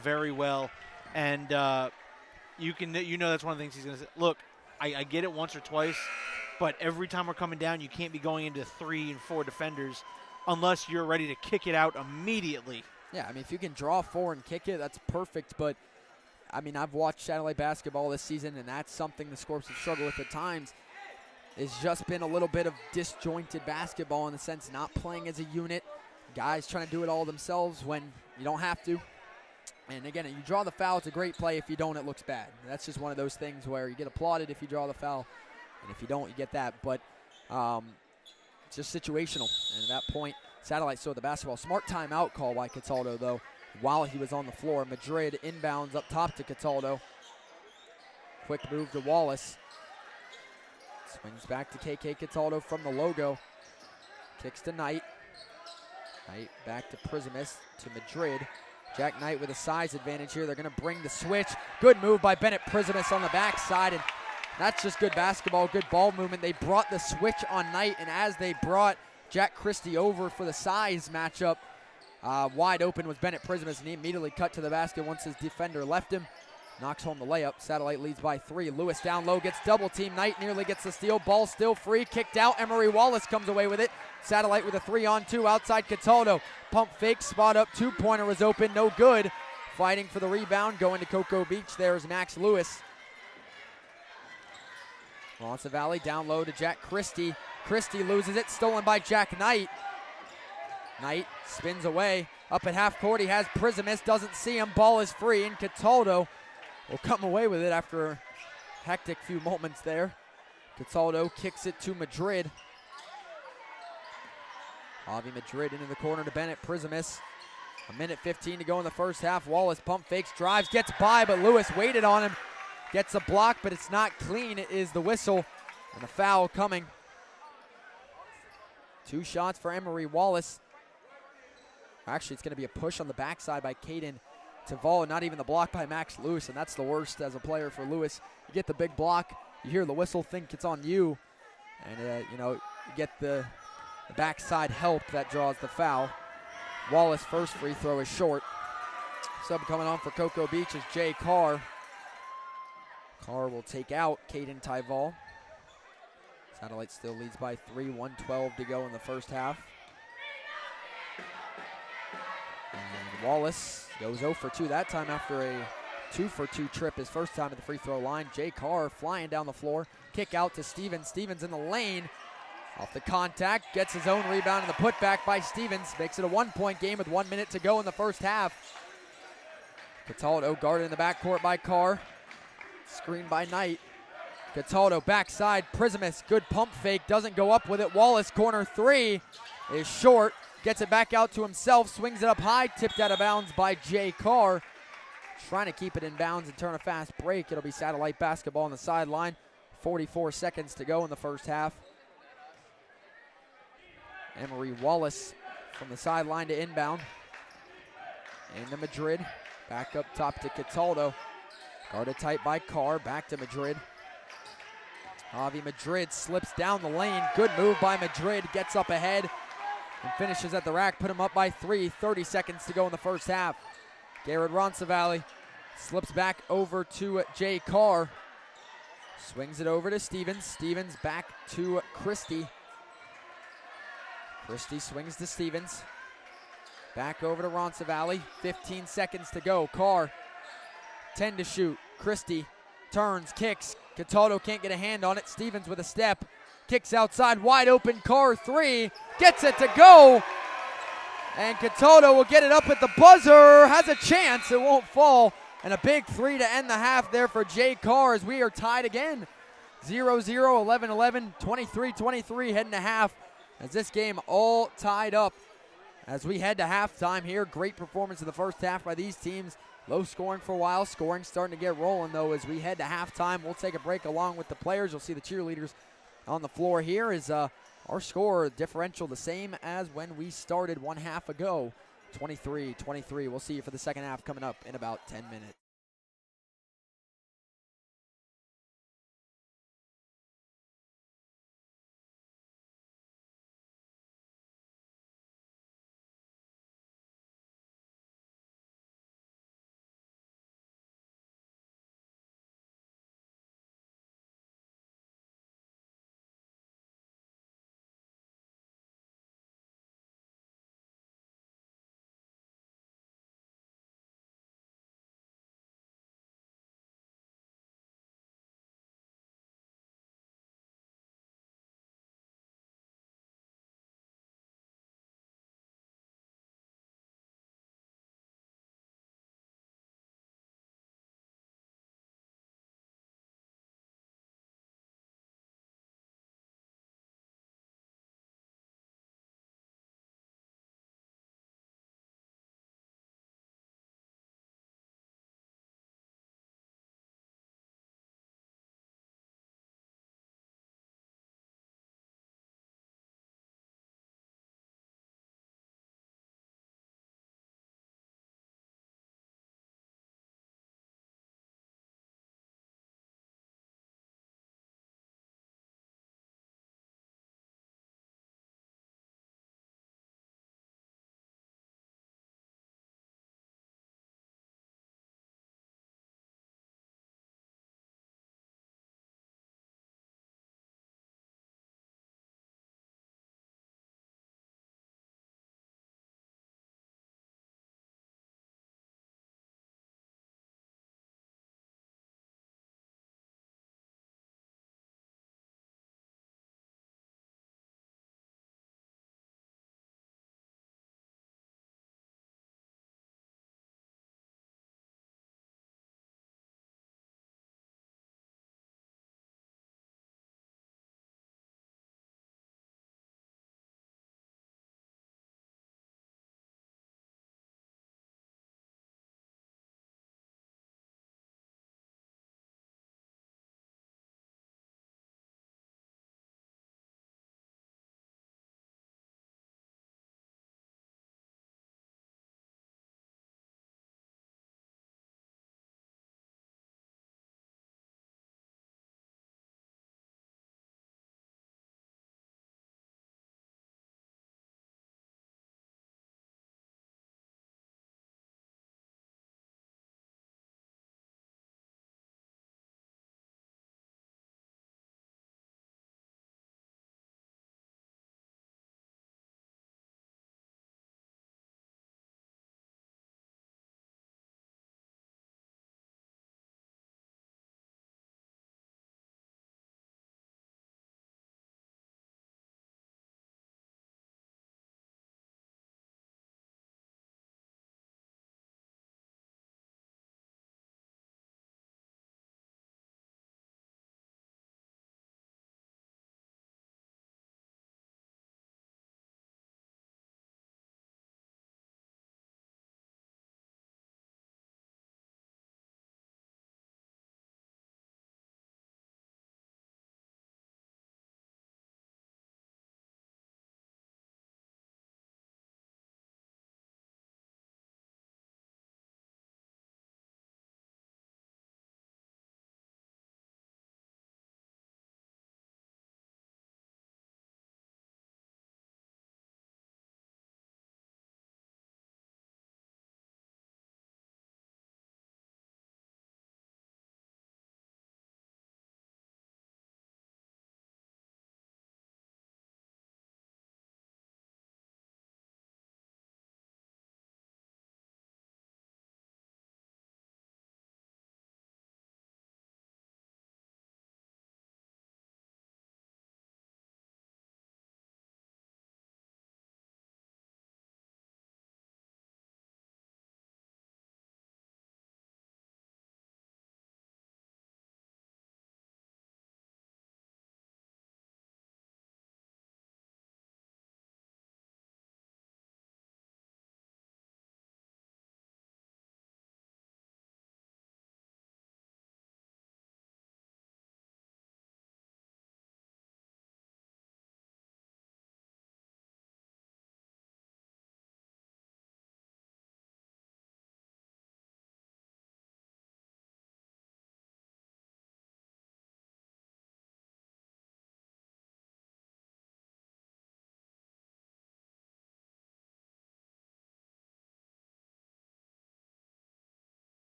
very well, and you know that's one of the things he's going to say. Look, I get it once or twice, but every time we're coming down, you can't be going into 3 and 4 defenders unless you're ready to kick it out immediately. Yeah, I mean, if you can draw 4 and kick it, that's perfect. But, I mean, I've watched Satellite basketball this season, and that's something the Scorps have struggled with at times. It's just been a little bit of disjointed basketball in the sense not playing as a unit. Guys trying to do it all themselves when you don't have to. And again, you draw the foul, it's a great play. If you don't, it looks bad. That's just one of those things where you get applauded if you draw the foul, and if you don't, you get that. But it's just situational. And at that point, Satellite still the basketball. Smart timeout call by Cataldo, though, while he was on the floor. Madrid inbounds up top to Cataldo. Quick move to Wallace. Swings back to KK Cataldo from the logo. Kicks to Knight. Knight back to Prismus to Madrid. Jack Knight with a size advantage here. They're going to bring the switch. Good move by Bennett Prismus on the backside, and that's just good basketball, good ball movement. They brought the switch on Knight, and as they brought Jack Christie over for the size matchup, wide open was Bennett Prismus, and he immediately cut to the basket once his defender left him. Knocks home the layup. Satellite leads by 3. Lewis down low, gets double team. Knight nearly gets the steal. Ball still free. Kicked out. Emery Wallace comes away with it. Satellite with a 3-on-2 outside Cataldo. Pump fake, spot up. 2-pointer was open. No good. Fighting for the rebound. Going to Cocoa Beach. There's Max Lewis. Roncesvalles down low to Jack Christie. Christie loses it. Stolen by Jack Knight. Knight spins away. Up at half court, he has Prismus. Doesn't see him. Ball is free, and Cataldo will come away with it after a hectic few moments there. Cataldo kicks it to Madrid. Javi Madrid into the corner to Bennett Prismus. 1:15 to go in the first half. Wallace pump fakes, drives, gets by, but Lewis waited on him. Gets a block, but it's not clean. It is the whistle, and a foul coming. 2 shots for Emery Wallace. Actually, it's going to be a push on the backside by Caden Taval, not even the block by Max Lewis, and that's the worst as a player for Lewis. You get the big block, you hear the whistle, think it's on you, and you know, you get the backside help that draws the foul. Wallace first free throw is short. Sub coming on for Cocoa Beach is Jay Carr. Carr will take out Caden Taval. Satellite still leads by 3, 1:12 to go in the first half. And Wallace goes 0 for 2 that time after a 2 for 2 trip his first time at the free throw line. Jay Carr flying down the floor. Kick out to Stevens. Stevens in the lane. Off the contact, gets his own rebound and the putback by Stevens. Makes it a 1-point game with 1 minute to go in the first half. Cataldo guarded in the backcourt by Carr. Screen by Knight. Cataldo backside, Prismus, good pump fake, doesn't go up with it. Wallace corner 3. is short. Gets it back out to himself, swings it up high, tipped out of bounds by Jay Carr. Trying to keep it in bounds and turn a fast break. It'll be Satellite basketball on the sideline. 44 seconds to go in the first half. Emery Wallace from the sideline to inbound. Into Madrid. Back up top to Cataldo. Guarded tight by Carr. Back to Madrid. Javi Madrid slips down the lane. Good move by Madrid. Gets up ahead and finishes at the rack. Put him up by 3. 30 seconds to go in the first half. Garrett Roncesvalles slips back over to Jay Carr. Swings it over to Stevens. Stevens back to Christie. Christie swings to Stevens. Back over to Roncesvalles. 15 seconds to go. Carr, 10 to shoot. Christie turns, kicks. Cataldo can't get a hand on it. Stevens with a step. Kicks outside, wide open. Carr 3. Gets it to go. And Cataldo will get it up at the buzzer. Has a chance. It won't fall. And a big 3 to end the half there for Jay Carr as we are tied again. 0-0, 11-11, 23-23 heading to half as this game all tied up. As we head to halftime here, great performance in the first half by these teams. Low scoring for a while. Scoring starting to get rolling, though, as we head to halftime. We'll take a break along with the players. You'll see the cheerleaders on the floor here. Is our score differential the same as when we started 1 half ago, 23-23. We'll see you for the second half coming up in about 10 minutes.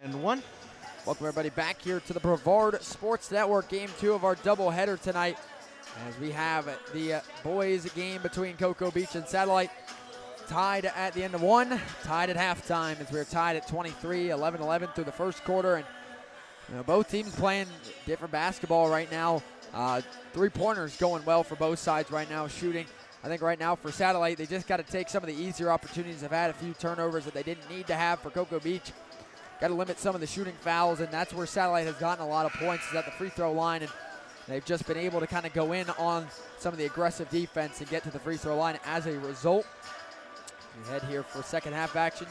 And one. Welcome everybody back here to the Brevard Sports Network, game 2 of our doubleheader tonight, as we have the boys game between Cocoa Beach and Satellite tied at the end of one, tied at halftime as we're tied at 23, 11-11 through the first quarter. And both teams playing different basketball right now. Three-pointers going well for both sides right now, shooting. I think right now for Satellite, they just got to take some of the easier opportunities. They've had a few turnovers that they didn't need to have for Cocoa Beach. Got to limit some of the shooting fouls, and that's where Satellite has gotten a lot of points, is at the free throw line, and they've just been able to kind of go in on some of the aggressive defense and get to the free throw line as a result. We head here for second half action.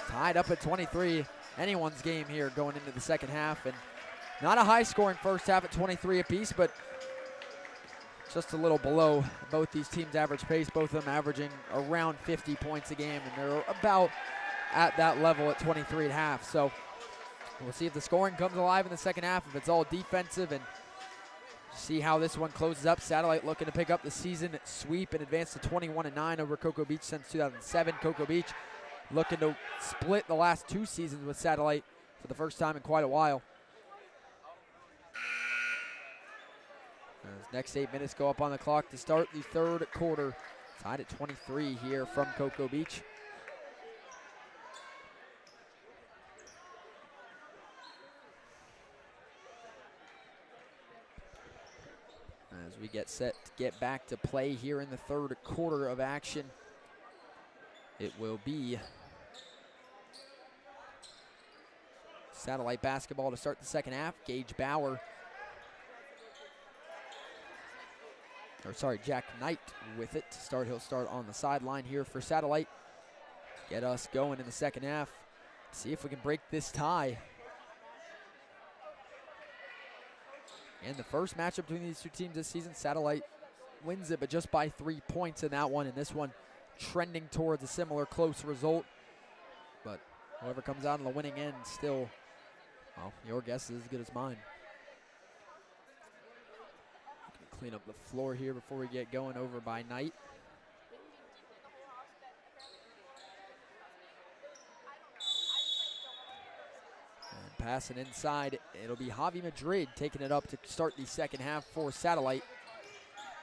Tied up at 23. Anyone's game here going into the second half, and not a high-scoring first half at 23 apiece, but just a little below both these teams' average pace, both of them averaging around 50 points a game, and they're about at that level at 23 at half. So we'll see if the scoring comes alive in the second half, if it's all defensive, and see how this one closes up. Satellite looking to pick up the season sweep and advance to 21-9 over Cocoa Beach since 2007. Cocoa Beach looking to split the last 2 seasons with Satellite for the first time in quite a while. As next 8 minutes go up on the clock to start the third quarter. Tied at 23 here from Cocoa Beach. As we get set to get back to play here in the third quarter of action, it will be Satellite basketball to start the second half. Jack Knight with it to start. He'll start on the sideline here for Satellite. Get us going in the second half. See if we can break this tie. And the first matchup between these two teams this season, Satellite wins it, but just by 3 points in that one. And this one trending towards a similar close result. But whoever comes out on the winning end still, well, your guess is as good as mine. Clean up the floor here before we get going over by Knight. And passing inside, it'll be Javi Madrid taking it up to start the second half for Satellite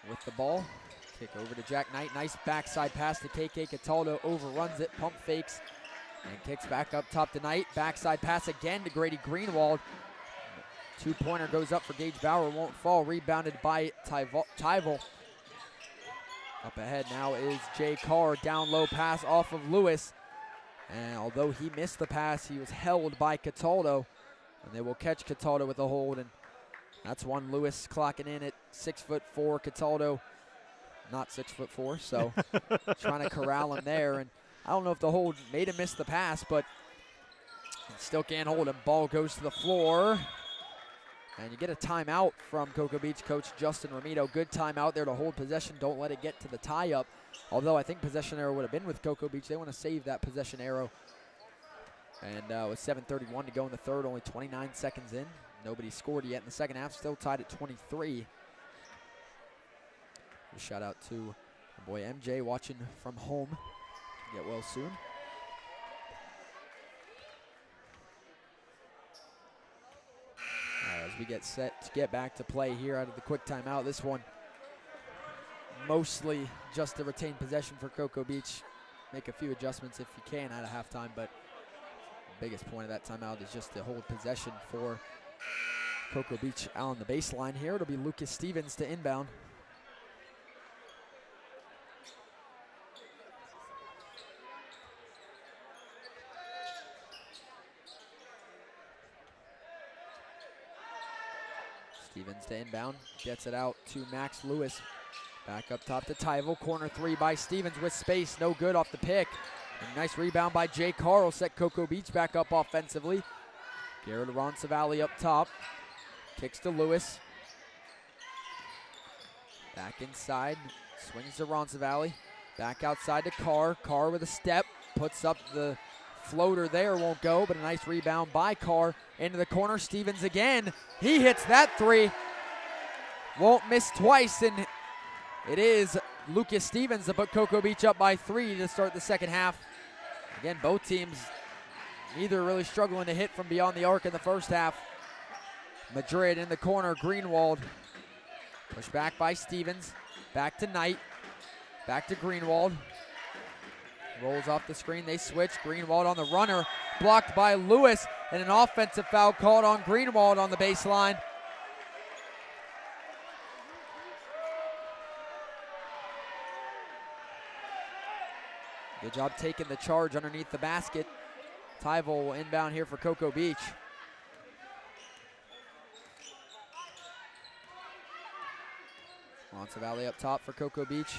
with the ball. Kick over to Jack Knight. Nice backside pass to KK Cataldo. Overruns it, pump fakes, and kicks back up top to Knight. Backside pass again to Grady Greenwald. Two-pointer goes up for Gage Bauer, won't fall. Rebounded by Tyvel. Up ahead now is Jay Carr. Down low pass off of Lewis. And although he missed the pass, he was held by Cataldo. And they will catch Cataldo with a hold. And that's one. Lewis clocking in at 6'4". Cataldo not 6'4", so trying to corral him there. And I don't know if the hold made him miss the pass, but still can't hold him. Ball goes to the floor. And you get a timeout from Cocoa Beach coach Justin Ramito. Good timeout there to hold possession. Don't let it get to the tie-up. Although I think possession arrow would have been with Cocoa Beach. They want to save that possession arrow. And with 7:31 to go in the third, only 29 seconds in. Nobody scored yet in the second half. Still tied at 23. A shout out to my boy MJ watching from home. Get well soon. As we get set to get back to play here out of the quick timeout. This one mostly just to retain possession for Cocoa Beach. Make a few adjustments if you can out of halftime, but the biggest point of that timeout is just to hold possession for Cocoa Beach out on the baseline here. It'll be Lucas Stevens to inbound. Stevens to inbound, gets it out to Max Lewis. Back up top to Tyvel, corner three by Stevens with space, no good off the pick. And nice rebound by Jay Carl, set Cocoa Beach back up offensively. Garrett Roncesvalles up top, kicks to Lewis. Back inside, swings to Roncesvalles. Back outside to Carr, Carr with a step, puts up the floater there, won't go, but a nice rebound by Carr. Into the corner, Stevens again. He hits that three. Won't miss twice, and it is Lucas Stevens to put Cocoa Beach up by 3 to start the second half. Again, both teams Neither really struggling to hit from beyond the arc in the first half. Madrid in the corner, Greenwald. Pushed back by Stevens. Back to Knight. Back to Greenwald. Rolls off the screen, they switch. Greenwald on the runner, blocked by Lewis, and an offensive foul called on Greenwald on the baseline. Good job taking the charge underneath the basket. Tyvel will inbound here for Cocoa Beach. Roncesvalles up top for Cocoa Beach.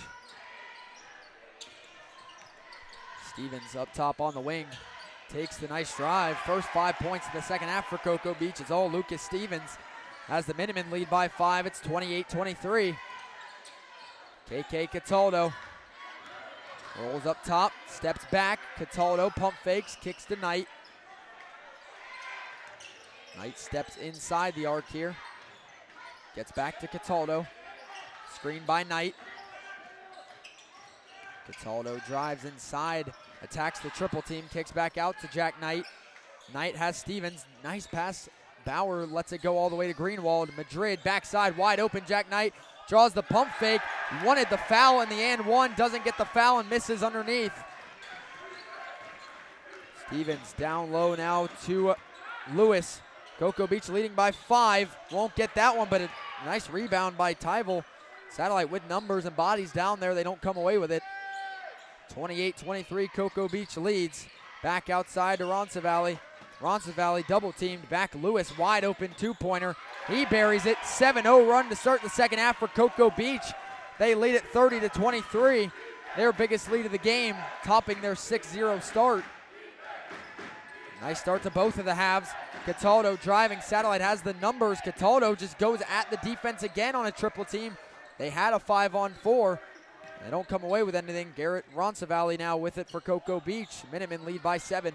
Stevens up top on the wing. Takes the nice drive. First 5 points in the second half for Cocoa Beach. It's all Lucas Stevens. As the Minutemen lead by 5, it's 28-23. KK Cataldo rolls up top, steps back. Cataldo pump fakes, kicks to Knight. Knight steps inside the arc here. Gets back to Cataldo. Screened by Knight. Cataldo drives inside, attacks the triple team, kicks back out to Jack Knight. Knight has Stevens. Nice pass. Bauer lets it go all the way to Greenwald. Madrid backside, wide open. Jack Knight draws the pump fake. Wanted the foul in the and one. Doesn't get the foul and misses underneath. Stevens down low now to Lewis. Cocoa Beach leading by 5. Won't get that one, but a nice rebound by Tyvel. Satellite with numbers and bodies down there. They don't come away with it. 28-23, Cocoa Beach leads. Back outside to Roncesvalles. Roncesvalles double teamed. Back Lewis, wide open two-pointer. He buries it. 7-0 run to start the second half for Cocoa Beach. They lead it 30-23. Their biggest lead of the game, topping their 6-0 start. Nice start to both of the halves. Cataldo driving. Satellite has the numbers. Cataldo just goes at the defense again on a triple team. They had a 5-on-4. They don't come away with anything. Garrett Roncesvalles now with it for Cocoa Beach. Minutemen lead by 7.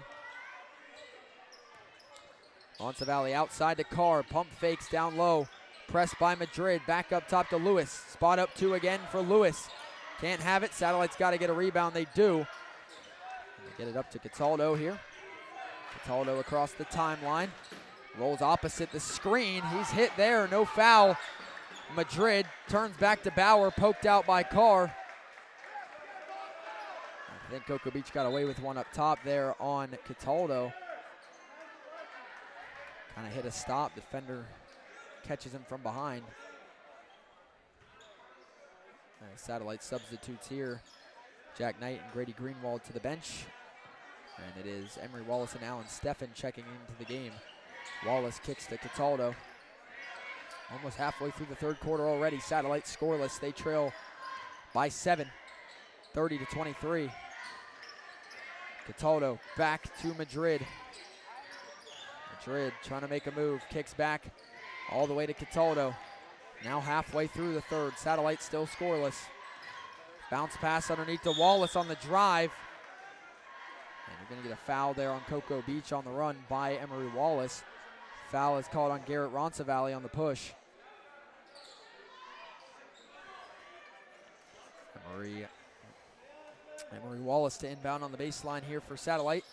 Roncesvalles outside to Carr. Pump fakes down low. Pressed by Madrid. Back up top to Lewis. Spot up 2 again for Lewis. Can't have it. Satellite's got to get a rebound. They do. They get it up to Cataldo here. Cataldo across the timeline. Rolls opposite the screen. He's hit there. No foul. Madrid turns back to Bauer. Poked out by Carr. I think Cocoa Beach got away with one up top there on Cataldo. Kind of hit a stop. Defender catches him from behind. Satellite substitutes here. Jack Knight and Grady Greenwald to the bench. And it is Emery Wallace and Alan Steffen checking into the game. Wallace kicks to Cataldo. Almost halfway through the third quarter already. Satellite scoreless. They trail by 7, 30-23. Cataldo back to Madrid. Madrid trying to make a move. Kicks back all the way to Cataldo. Now halfway through the third. Satellite still scoreless. Bounce pass underneath to Wallace on the drive. And you're going to get a foul there on Cocoa Beach on the run by Emery Wallace. Foul is called on Garrett Roncesvalles on the push. Emery Wallace to inbound on the baseline here for Satellite.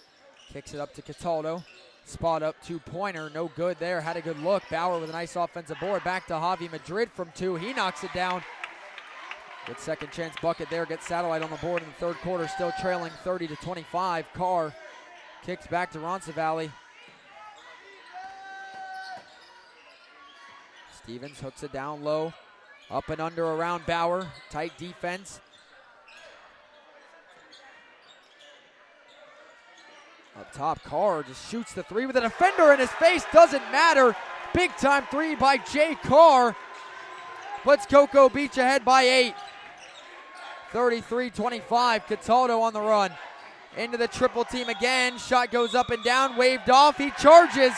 Kicks it up to Cataldo. Spot up two-pointer, no good there. Had a good look. Bauer with a nice offensive board. Back to Javi Madrid from 2. He knocks it down. Good second chance bucket there. Gets Satellite on the board in the third quarter. Still trailing 30-25. Carr kicks back to Roncesvalles. Stevens hooks it down low. Up and under around Bauer. Tight defense. Up top, Carr just shoots the 3 with a defender in his face. Doesn't matter. Big time 3 by Jay Carr. Puts Cocoa Beach ahead by 8. 33-25. Cataldo on the run. Into the triple team again. Shot goes up and down. Waved off. He charges.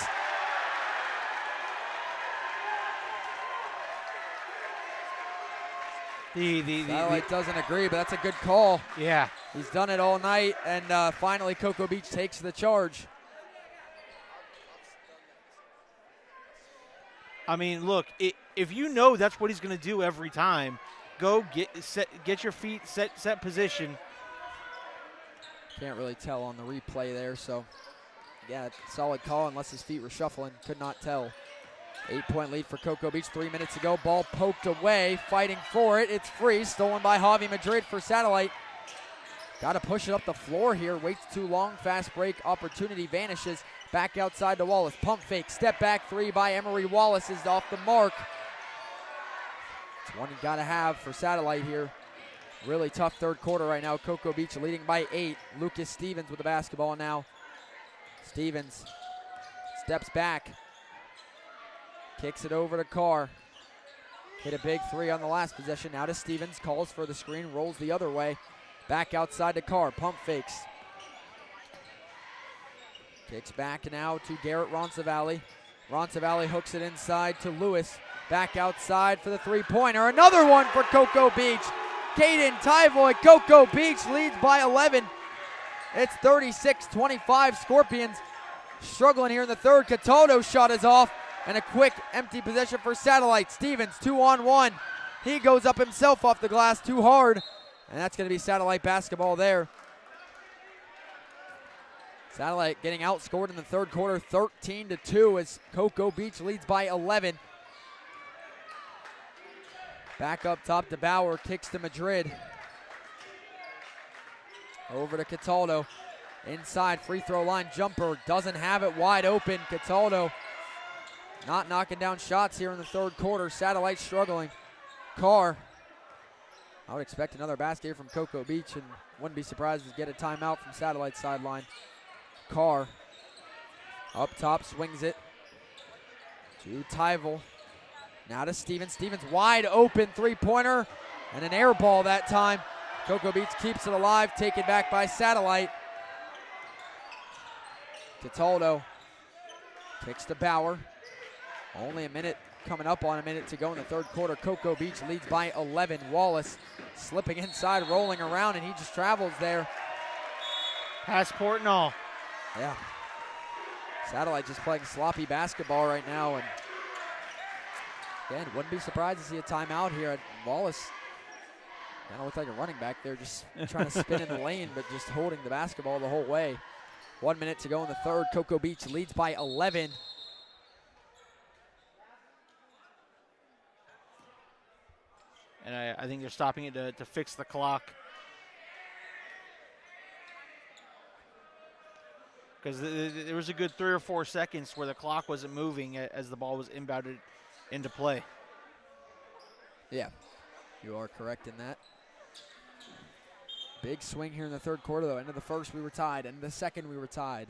Satellite doesn't agree, but that's a good call. Yeah. He's done it all night, and finally Cocoa Beach takes the charge. I mean, look, if you know that's what he's going to do every time, go get your feet set position. Can't really tell on the replay there, so Yeah, solid call unless his feet were shuffling. Could not tell. 8-point lead for Cocoa Beach. 3 minutes to go. Ball poked away. Fighting for it. It's free. Stolen by Javi Madrid for Satellite. Got to push it up the floor here. Waits too long. Fast break opportunity vanishes. Back outside to Wallace. Pump fake. Step back three by Emery Wallace is off the mark. It's one you got to have for Satellite here. Really tough third quarter right now. Cocoa Beach leading by 8. Lucas Stevens with the basketball now. Stevens steps back. Kicks it over to Carr. Hit a big three on the last possession. Now to Stevens. Calls for the screen. Rolls the other way. Back outside to Carr. Pump fakes. Kicks back now to Garrett Roncesvalles. Roncesvalles hooks it inside to Lewis. Back outside for the three-pointer. Another one for Cocoa Beach. Caden Tyvoy. Cocoa Beach leads by 11. It's 36-25. Scorpions struggling here in the third. Cataldo's shot is off. And a quick empty possession for Satellite. Stevens 2-on-1. He goes up himself off the glass too hard. And that's going to be Satellite basketball there. Satellite getting outscored in the third quarter 13-2 as Cocoa Beach leads by 11. Back up top to Bauer. Kicks to Madrid. Over to Cataldo. Inside free throw line jumper. Doesn't have it, wide open. Cataldo not knocking down shots here in the third quarter. Satellite struggling. Carr. I would expect another basket here from Cocoa Beach and wouldn't be surprised to get a timeout from Satellite sideline. Carr up top, swings it to Tyvel. Now to Stevens. Stevens wide open three-pointer and an air ball that time. Cocoa Beach keeps it alive, taken back by Satellite. Cataldo kicks to Bauer. Only a minute, coming up on a minute to go in the third quarter. Cocoa Beach leads by 11. Wallace slipping inside, rolling around, and he just travels there. Passport and all. Yeah. Satellite just playing sloppy basketball right now. And again, wouldn't be surprised to see a timeout here. Wallace kind of looked like a running back there, just trying to spin in the lane, but just holding the basketball the whole way. 1 minute to go in the third. Cocoa Beach leads by 11. And I think they're stopping it to fix the clock. Because there was a good 3 or 4 seconds where the clock wasn't moving as the ball was inbounded into play. Yeah, you are correct in that. Big swing here in the third quarter, though. End of the first, we were tied. End of the second, we were tied.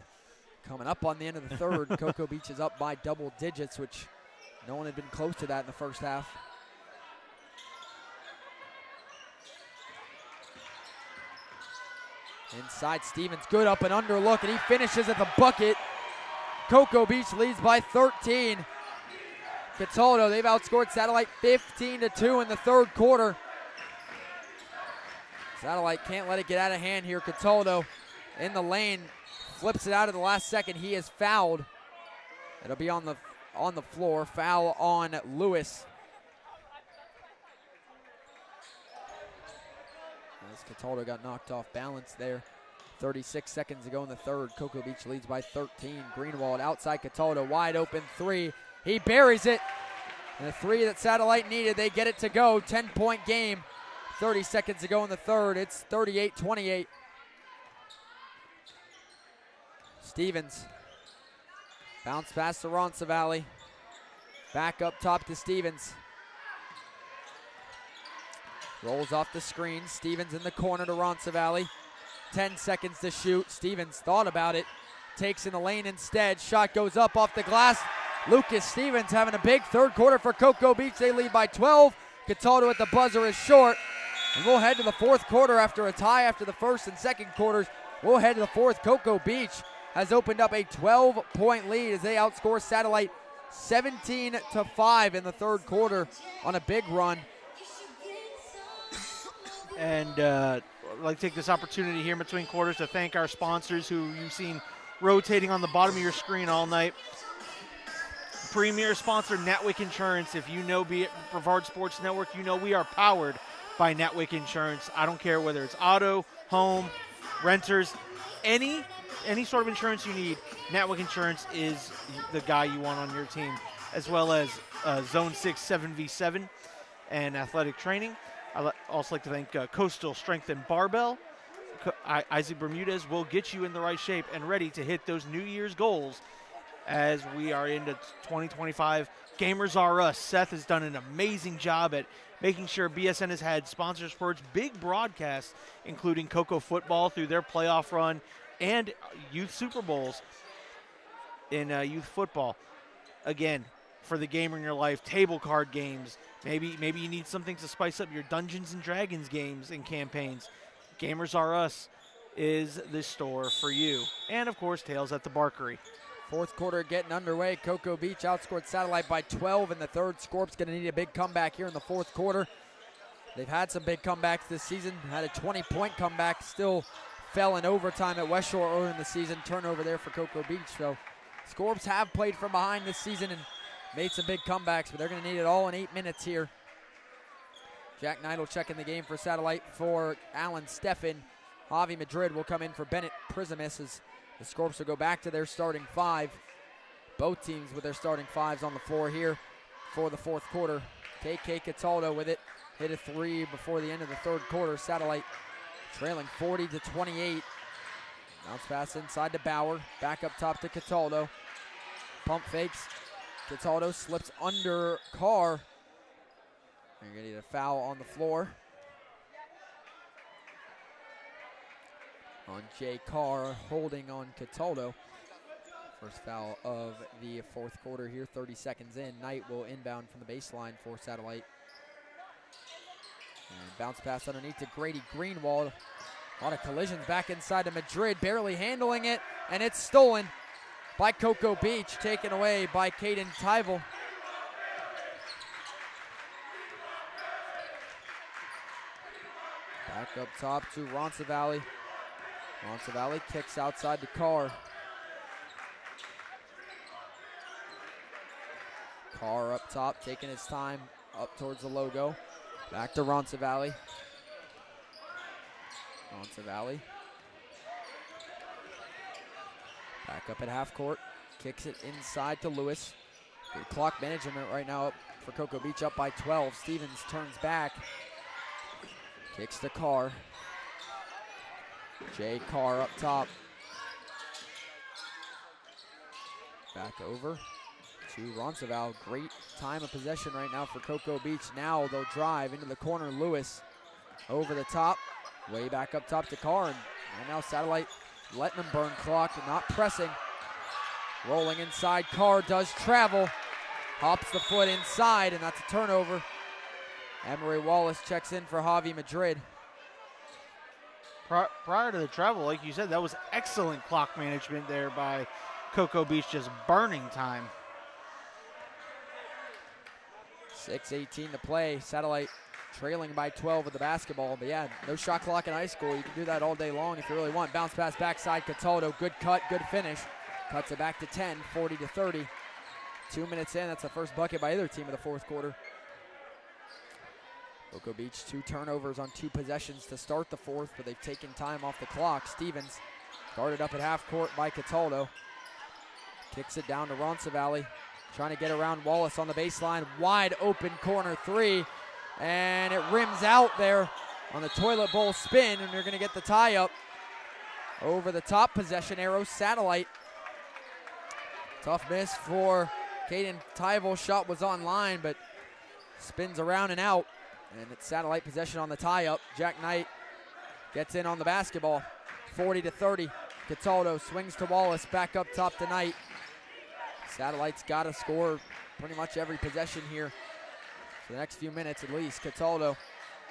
Coming up on the end of the third, Cocoa Beach is up by double digits, which no one had been close to that in the first half. Inside Stevens, good up and under look, and he finishes at the bucket. Cocoa Beach leads by 13. Cataldo, they've outscored Satellite 15-2 in the third quarter. Satellite can't let it get out of hand here. Cataldo in the lane, flips it out at the last second. He is fouled. It'll be on the floor. Foul on Lewis. As Cataldo got knocked off balance there. 36 seconds to go in the third. Cocoa Beach leads by 13. Greenwald outside Cataldo, wide open three. He buries it. And the three that Satellite needed, they get it to go. 10-point game. 30 seconds to go in the third. It's 38-28. Stevens. Bounce pass to Roncesvalles. Back up top to Stevens. Rolls off the screen. Stevens in the corner to Roncesvalles. 10 seconds to shoot. Stevens thought about it. Takes in the lane instead. Shot goes up off the glass. Lucas Stevens having a big third quarter for Cocoa Beach. They lead by 12. Cataldo at the buzzer is short. And we'll head to the fourth quarter after a tie after the first and second quarters. We'll head to the fourth. Cocoa Beach has opened up a 12-point lead as they outscore Satellite 17-5 in the third quarter on a big run. And I'd like to take this opportunity here in between quarters to thank our sponsors who you've seen rotating on the bottom of your screen all night. Premier sponsor, Netwick Insurance. If you know Brevard Sports Network, you know we are powered by Netwick Insurance. I don't care whether it's auto, home, renters, any any sort of insurance you need, Natwick Insurance is the guy you want on your team, as well as Zone 6 7v7 and athletic training. I'd also like to thank Coastal Strength and Barbell. Isaac Bermudez will get you in the right shape and ready to hit those New Year's goals as we are into 2025. Gamers Are Us. Seth has done an amazing job at making sure BSN has had sponsors for its big broadcasts, including Coco Football through their playoff run and Youth Super Bowls in youth football. Again, for the gamer in your life, table card games. Maybe you need something to spice up your Dungeons and Dragons games and campaigns. Gamers Are Us is the store for you. And, of course, Tales at the Barkery. Fourth quarter getting underway. Cocoa Beach outscored Satellite by 12 in the third. Scorp's going to need a big comeback here in the fourth quarter. They've had some big comebacks this season. Had a 20-point comeback. Still fell in overtime at West Shore earlier in the season. Turnover there for Cocoa Beach. So Scorps have played from behind this season and made some big comebacks, but they're going to need it all in 8 minutes here. Jack Knight will check in the game for Satellite for Alan Steffen. Javi Madrid will come in for Bennett Prismus as the Scorps will go back to their starting five. Both teams with their starting fives on the floor here for the fourth quarter. KK Cataldo with it. Hit a three before the end of the third quarter. Satellite trailing 40-28. Bounce pass inside to Bauer. Back up top to Cataldo. Pump fakes. Cataldo slips under Carr. You're going to need a foul on the floor on Jay Carr, holding on Cataldo. First foul of the fourth quarter here, 30 seconds in. Knight will inbound from the baseline for Satellite. And bounce pass underneath to Grady Greenwald. A lot of collisions back inside to Madrid, barely handling it, and it's stolen by Cocoa Beach, taken away by Caden Tyvel. Back up top to Roncesvalles. Roncesvalles kicks outside to Carr. Carr up top, taking his time up towards the logo. Back to Roncesvalles. Roncesvalles. Back up at half court. Kicks it inside to Lewis. Good clock management right now up for Cocoa Beach, up by 12. Stevens turns back. Kicks to Carr. Jay Carr up top. Back over to Roncesvalles. Great time of possession right now for Cocoa Beach. Now they'll drive into the corner. Lewis over the top. Way back up top to Carr. And now Satellite letting them burn clock and not pressing. Rolling inside. Carr does travel. Hops the foot inside, and that's a turnover. Emery Wallace checks in for Javi Madrid. Prior to the travel, like you said, that was excellent clock management there by Cocoa Beach, just burning time. 6:18 to play. Satellite trailing by 12 with the basketball. But yeah, no shot clock in high school. You can do that all day long if you really want. Bounce pass backside, Cataldo. Good cut, good finish. Cuts it back to 10, 40-30. 2 minutes in, that's the first bucket by either team in the fourth quarter. Cocoa Beach, 2 turnovers on 2 possessions to start the fourth, but they've taken time off the clock. Stevens guarded up at half court by Cataldo. Kicks it down to Roncesvalles, trying to get around Wallace on the baseline. Wide open corner three, and it rims out there on the toilet bowl spin, and they're going to get the tie up. Over the top possession arrow, Satellite. Tough miss for Caden Tyvel. Shot was online, but spins around and out. And it's Satellite possession on the tie-up. Jack Knight gets in on the basketball. 40-30. Cataldo swings to Wallace. Back up top to Knight. Satellite's got to score pretty much every possession here for the next few minutes at least. Cataldo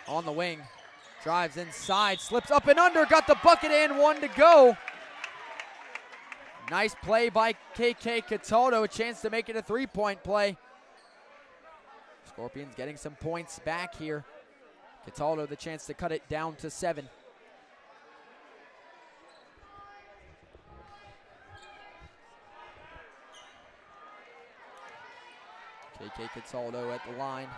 on the wing. Drives inside. Slips up and under. Got the bucket and 1 to go. Nice play by KK Cataldo. A chance to make it a 3-point play. Scorpions getting some points back here. Cataldo the chance to cut it down to 7. KK Cataldo at the line.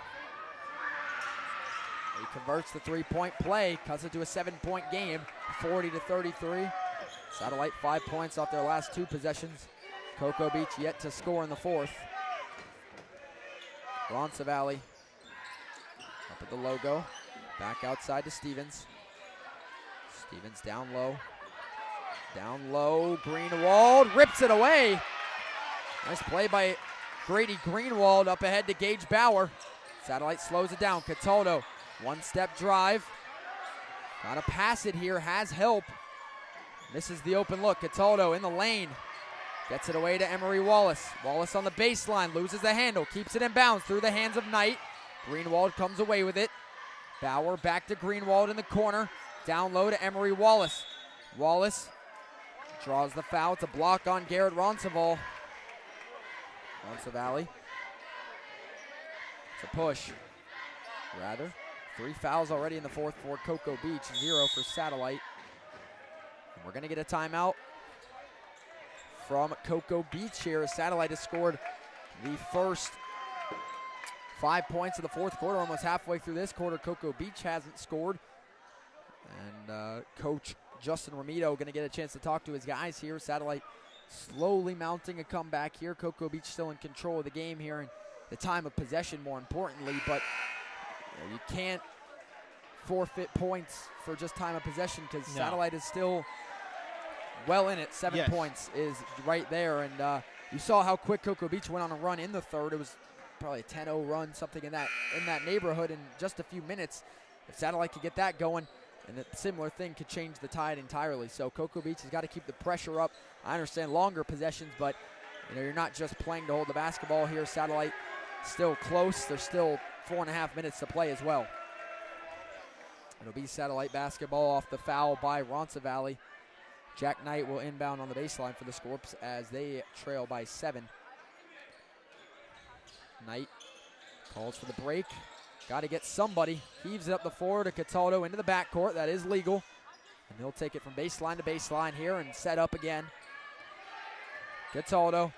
He converts the 3-point play, cuts it to a 7-point game, 40-33. Satellite 5 points off their last 2 possessions. Cocoa Beach yet to score in the 4th. Roncesvalles up at the logo. Back outside to Stevens. Stevens down low. Down low, Greenwald rips it away. Nice play by Grady Greenwald up ahead to Gage Bauer. Satellite slows it down. Cataldo, one-step drive. Gotta pass it here, has help. Misses the open look. Cataldo in the lane. Gets it away to Emery Wallace. Wallace on the baseline, loses the handle, keeps it in bounds through the hands of Knight. Greenwald comes away with it. Bauer back to Greenwald in the corner. Down low to Emery Wallace. Wallace draws the foul. It's a block on Garrett Roncesvalles. Roncesvalles. It's a push. Rather. 3 fouls already in the 4th for Cocoa Beach. 0 for Satellite. And we're going to get a timeout from Cocoa Beach here. Satellite has scored the first 5 points of the 4th quarter. Almost halfway through this quarter, Cocoa Beach hasn't scored. And Coach Justin Romito going to get a chance to talk to his guys here. Satellite slowly mounting a comeback here. Cocoa Beach still in control of the game here and the time of possession more importantly, but you can't forfeit points for just time of possession because Satellite is still well in it. 7 points is right there, and you saw how quick Cocoa Beach went on a run in the 3rd. It was probably a 10-0 run, something in that neighborhood in just a few minutes. If Satellite could get that going, and a similar thing could change the tide entirely. So Cocoa Beach has got to keep the pressure up. I understand longer possessions, but you're not just playing to hold the basketball here. Satellite still close. There's still 4.5 minutes to play as well. It'll be Satellite basketball off the foul by Roncesvalles. Jack Knight will inbound on the baseline for the Scorps as they trail by 7. Knight calls for the break. Got to get somebody. Heaves it up the floor to Cataldo into the backcourt. That is legal. And he'll take it from baseline to baseline here and set up again. Cataldo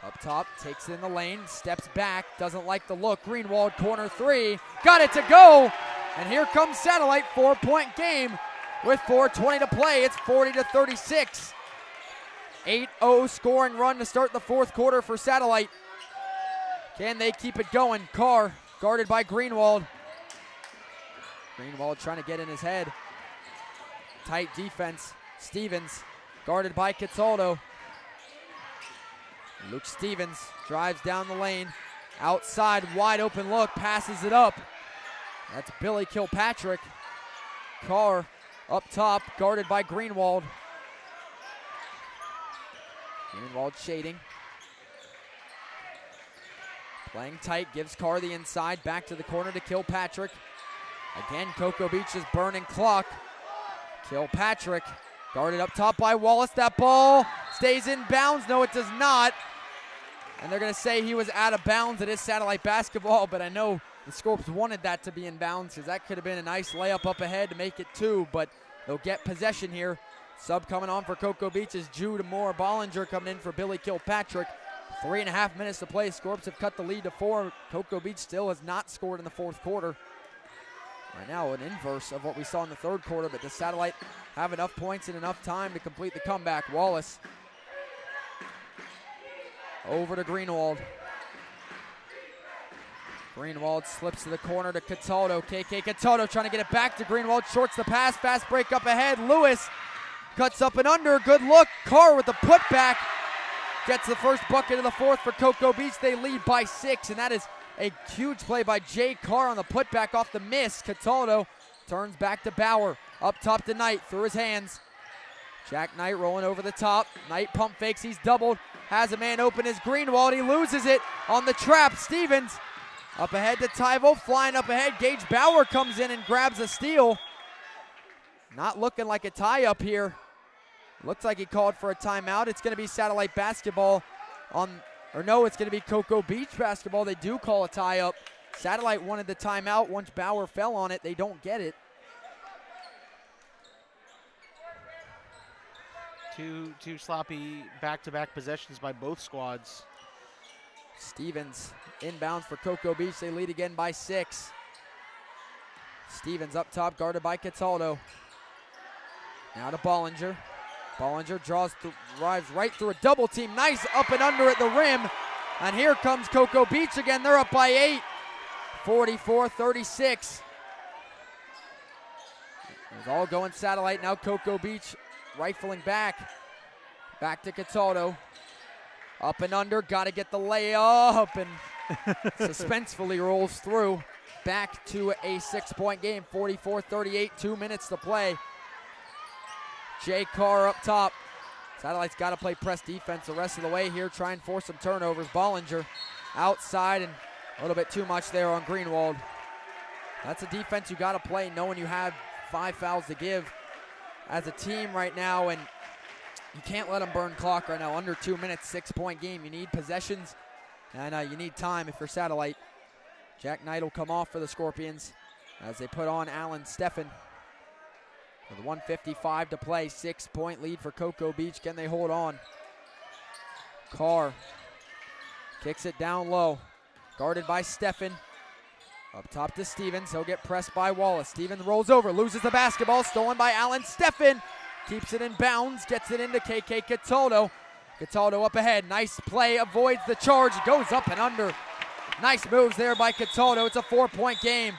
up top, takes it in the lane, steps back, doesn't like the look. Greenwald, corner 3. Got it to go. And here comes Satellite, 4-point game with 4:20 to play. It's 40-36. 8-0 scoring run to start the 4th quarter for Satellite. Can they keep it going? Carr guarded by Greenwald. Greenwald trying to get in his head. Tight defense. Stevens guarded by Cataldo. Luke Stevens drives down the lane. Outside, wide open look, passes it up. That's Billy Kilpatrick. Carr up top, guarded by Greenwald. Greenwald shading. Playing tight, gives Carr the inside, back to the corner to Kilpatrick. Again, Cocoa Beach is burning clock. Kilpatrick guarded up top by Wallace. That ball stays in bounds. No, it does not. And they're going to say he was out of bounds. It is Satellite basketball, but I know the Scorps wanted that to be in bounds because that could have been a nice layup up ahead to make it 2, but they'll get possession here. Sub coming on for Cocoa Beach is Jude Moore Bollinger coming in for Billy Kilpatrick. 3.5 minutes to play. Scorps have cut the lead to 4. Cocoa Beach still has not scored in the 4th quarter. Right now, an inverse of what we saw in the 3rd quarter, but does Satellite have enough points and enough time to complete the comeback? Wallace over to Greenwald. Greenwald slips to the corner to Cataldo. KK Cataldo trying to get it back to Greenwald. Shorts the pass. Fast break up ahead. Lewis cuts up and under. Good look. Carr with the putback. Gets the first bucket of the 4th for Cocoa Beach. They lead by 6, and that is a huge play by Jay Carr on the putback off the miss. Cataldo turns back to Bauer. Up top to Knight through his hands. Jack Knight rolling over the top. Knight pump fakes. He's doubled. Has a man open as Greenwald. He loses it on the trap. Stevens up ahead to Tyvo. Flying up ahead. Gage Bauer comes in and grabs a steal. Not looking like a tie up here. Looks like he called for a timeout. It's going to be Satellite basketball it's going to be Cocoa Beach basketball. They do call a tie up. Satellite wanted the timeout. Once Bauer fell on it, they don't get it. Two sloppy back-to-back possessions by both squads. Stevens inbounds for Cocoa Beach. They lead again by 6. Stevens up top, guarded by Cataldo. Now to Bollinger. Bollinger drives right through a double team. Nice up and under at the rim. And here comes Cocoa Beach again. They're up by 8. 44-36. It's all going Satellite. Now Cocoa Beach rifling back. Back to Cataldo. Up and under. Got to get the layup. And suspensefully rolls through. Back to a 6-point game. 44-38. 2 minutes to play. Jay Carr up top. Satellite's got to play press defense the rest of the way here. Try and force some turnovers. Bollinger outside and a little bit too much there on Greenwald. That's a defense you got to play knowing you have 5 fouls to give as a team right now, and you can't let them burn clock right now. Under 2 minutes, 6-point game. You need possessions, and you need time if you're Satellite. Jack Knight will come off for the Scorpions as they put on Alan Steffen. With 1:55 to play, 6-point lead for Cocoa Beach. Can they hold on? Carr kicks it down low. Guarded by Steffen. Up top to Stevens. He'll get pressed by Wallace. Stevens rolls over, loses the basketball. Stolen by Alan Steffen. Keeps it in bounds, gets it into KK Cataldo. Cataldo up ahead. Nice play, avoids the charge, goes up and under. Nice moves there by Cataldo. It's a 4-point game.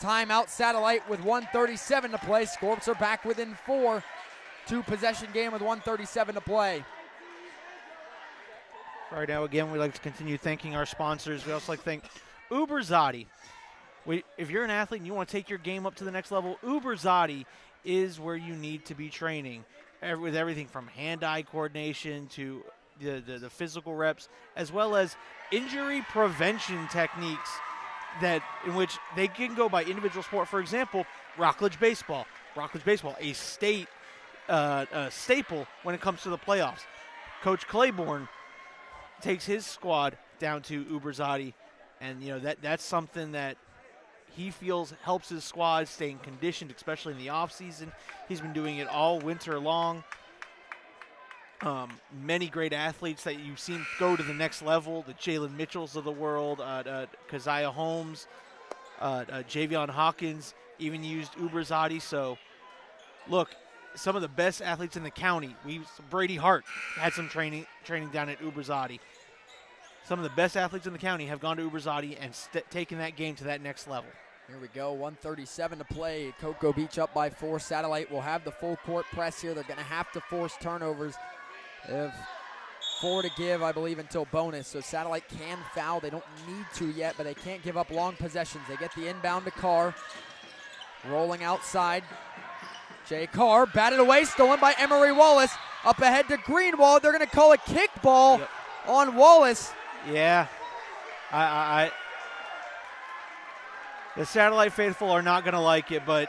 Timeout Satellite with 1:37 to play. Scorps are back within 4. 2-possession game with 1:37 to play. Right now, again, we'd like to continue thanking our sponsors. We also like to thank Uberzati. If you're an athlete and you want to take your game up to the next level, Uberzati is where you need to be training. With everything from hand-eye coordination to the physical reps, as well as injury prevention techniques in which they can go by individual sport. For example, Rockledge baseball. Rockledge baseball, a state staple when it comes to the playoffs. Coach Claiborne takes his squad down to Uberzati, and that's something that he feels helps his squad staying conditioned, especially in the offseason. He's been doing it all winter long. Many great athletes that you've seen go to the next level, the Jalen Mitchells of the world, Keziah Holmes, Javion Hawkins even used Uberzati. So, look, some of the best athletes in the county. Brady Hart had some training down at Uberzati. Some of the best athletes in the county have gone to Uberzati and taken that game to that next level. Here we go, 1:37 to play. Cocoa Beach up by 4. Satellite will have the full court press here. They're going to have to force turnovers. They have 4 to give, I believe, until bonus. So Satellite can foul. They don't need to yet, but they can't give up long possessions. They get the inbound to Carr. Rolling outside. Jay Carr batted away, stolen by Emery Wallace. Up ahead to Greenwald. They're going to call a kickball on Wallace. Yeah. The Satellite faithful are not going to like it, but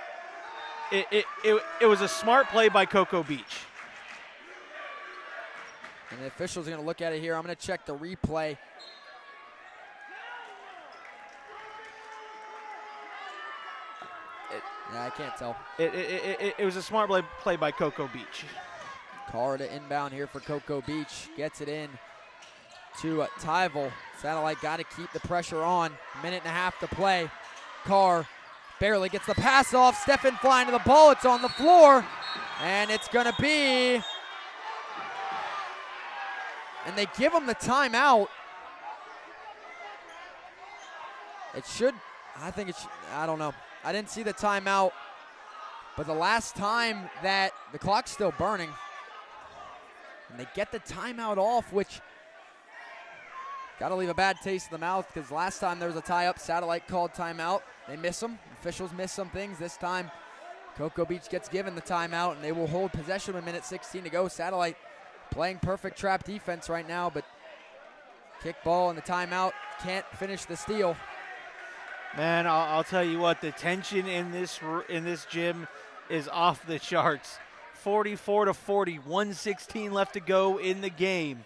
it was a smart play by Cocoa Beach. And the officials are going to look at it here. I'm going to check the replay. I can't tell. It was a smart play by Cocoa Beach. Carr to inbound here for Cocoa Beach. Gets it in to Tyvel. Satellite got to keep the pressure on. 1.5 to play. Carr barely gets the pass off. Steffen flying to the ball. It's on the floor. And it's going to be... And they give him the timeout. It should... I think it should... I don't know. I didn't see the timeout. But the last time that... The clock's still burning. And they get the timeout off, which... Got to leave a bad taste in the mouth because last time there was a tie-up, Satellite called timeout. They miss them. Officials miss some things. This time, Cocoa Beach gets given the timeout, and they will hold possession with 1:16 to go. Satellite playing perfect trap defense right now, but kickball and the timeout can't finish the steal. Man, I'll tell you what, the tension in this gym is off the charts. 44-40, 1:16 left to go in the game.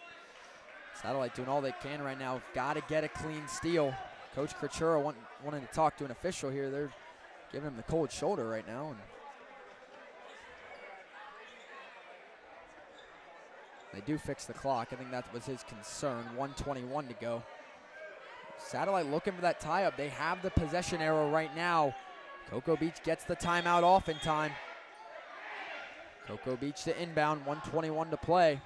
Satellite doing all they can right now. Got to get a clean steal. Coach Krachura wanting to talk to an official here. They're giving him the cold shoulder right now. And they do fix the clock. I think that was his concern. 1:21 to go. Satellite looking for that tie-up. They have the possession arrow right now. Cocoa Beach gets the timeout off in time. Cocoa Beach to inbound, 1:21 to play.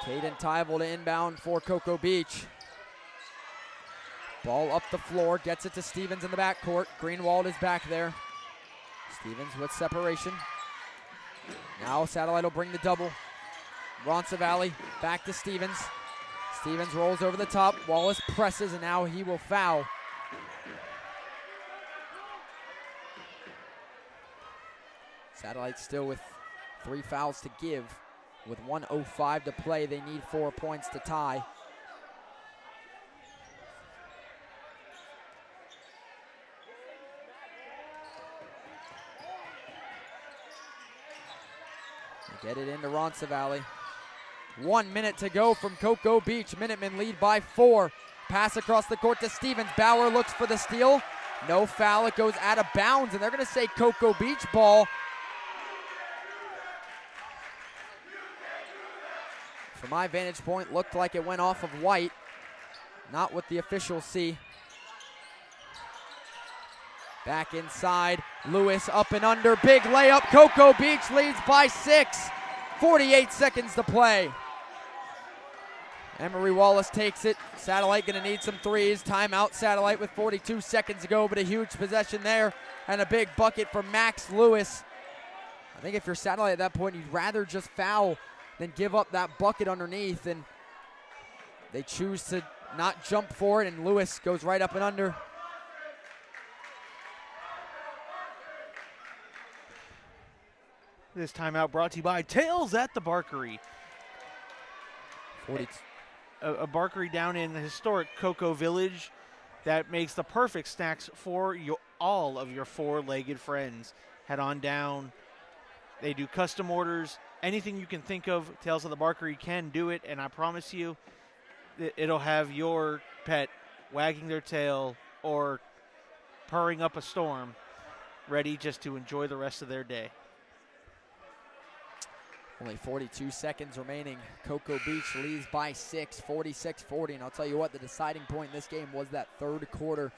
Caden Tyvel to inbound for Cocoa Beach. Ball up the floor, gets it to Stevens in the backcourt. Greenwald is back there. Stevens with separation. Now Satellite will bring the double. Roncesvalles back to Stevens. Stevens rolls over the top. Wallace presses, and now he will foul. Satellite still with 3 fouls to give. With 1:05 to play, they need 4 points to tie. They get it into Roncesvalles. 1 minute to go from Cocoa Beach. Minutemen lead by 4. Pass across the court to Stevens. Bauer looks for the steal. No foul. It goes out of bounds, and they're going to say Cocoa Beach ball. From my vantage point, looked like it went off of White. Not what the officials see. Back inside, Lewis up and under, big layup. Cocoa Beach leads by 6. 48 seconds to play. Emery Wallace takes it. Satellite gonna need some threes. Timeout Satellite with 42 seconds to go, but a huge possession there and a big bucket for Max Lewis. I think if you're Satellite at that point, you'd rather just foul than give up that bucket underneath, and they choose to not jump for it, and Lewis goes right up and under. This timeout brought to you by Tails at the Barkery. 40. A Barkery down in the historic Cocoa Village that makes the perfect snacks for all of your four-legged friends. Head on down. They do custom orders. Anything you can think of, Tales of the Barkery can do it, and I promise you it'll have your pet wagging their tail or purring up a storm, ready just to enjoy the rest of their day. Only 42 seconds remaining. Cocoa Beach leads by 6, 46-40, and I'll tell you what, the deciding point in this game was that third quarter.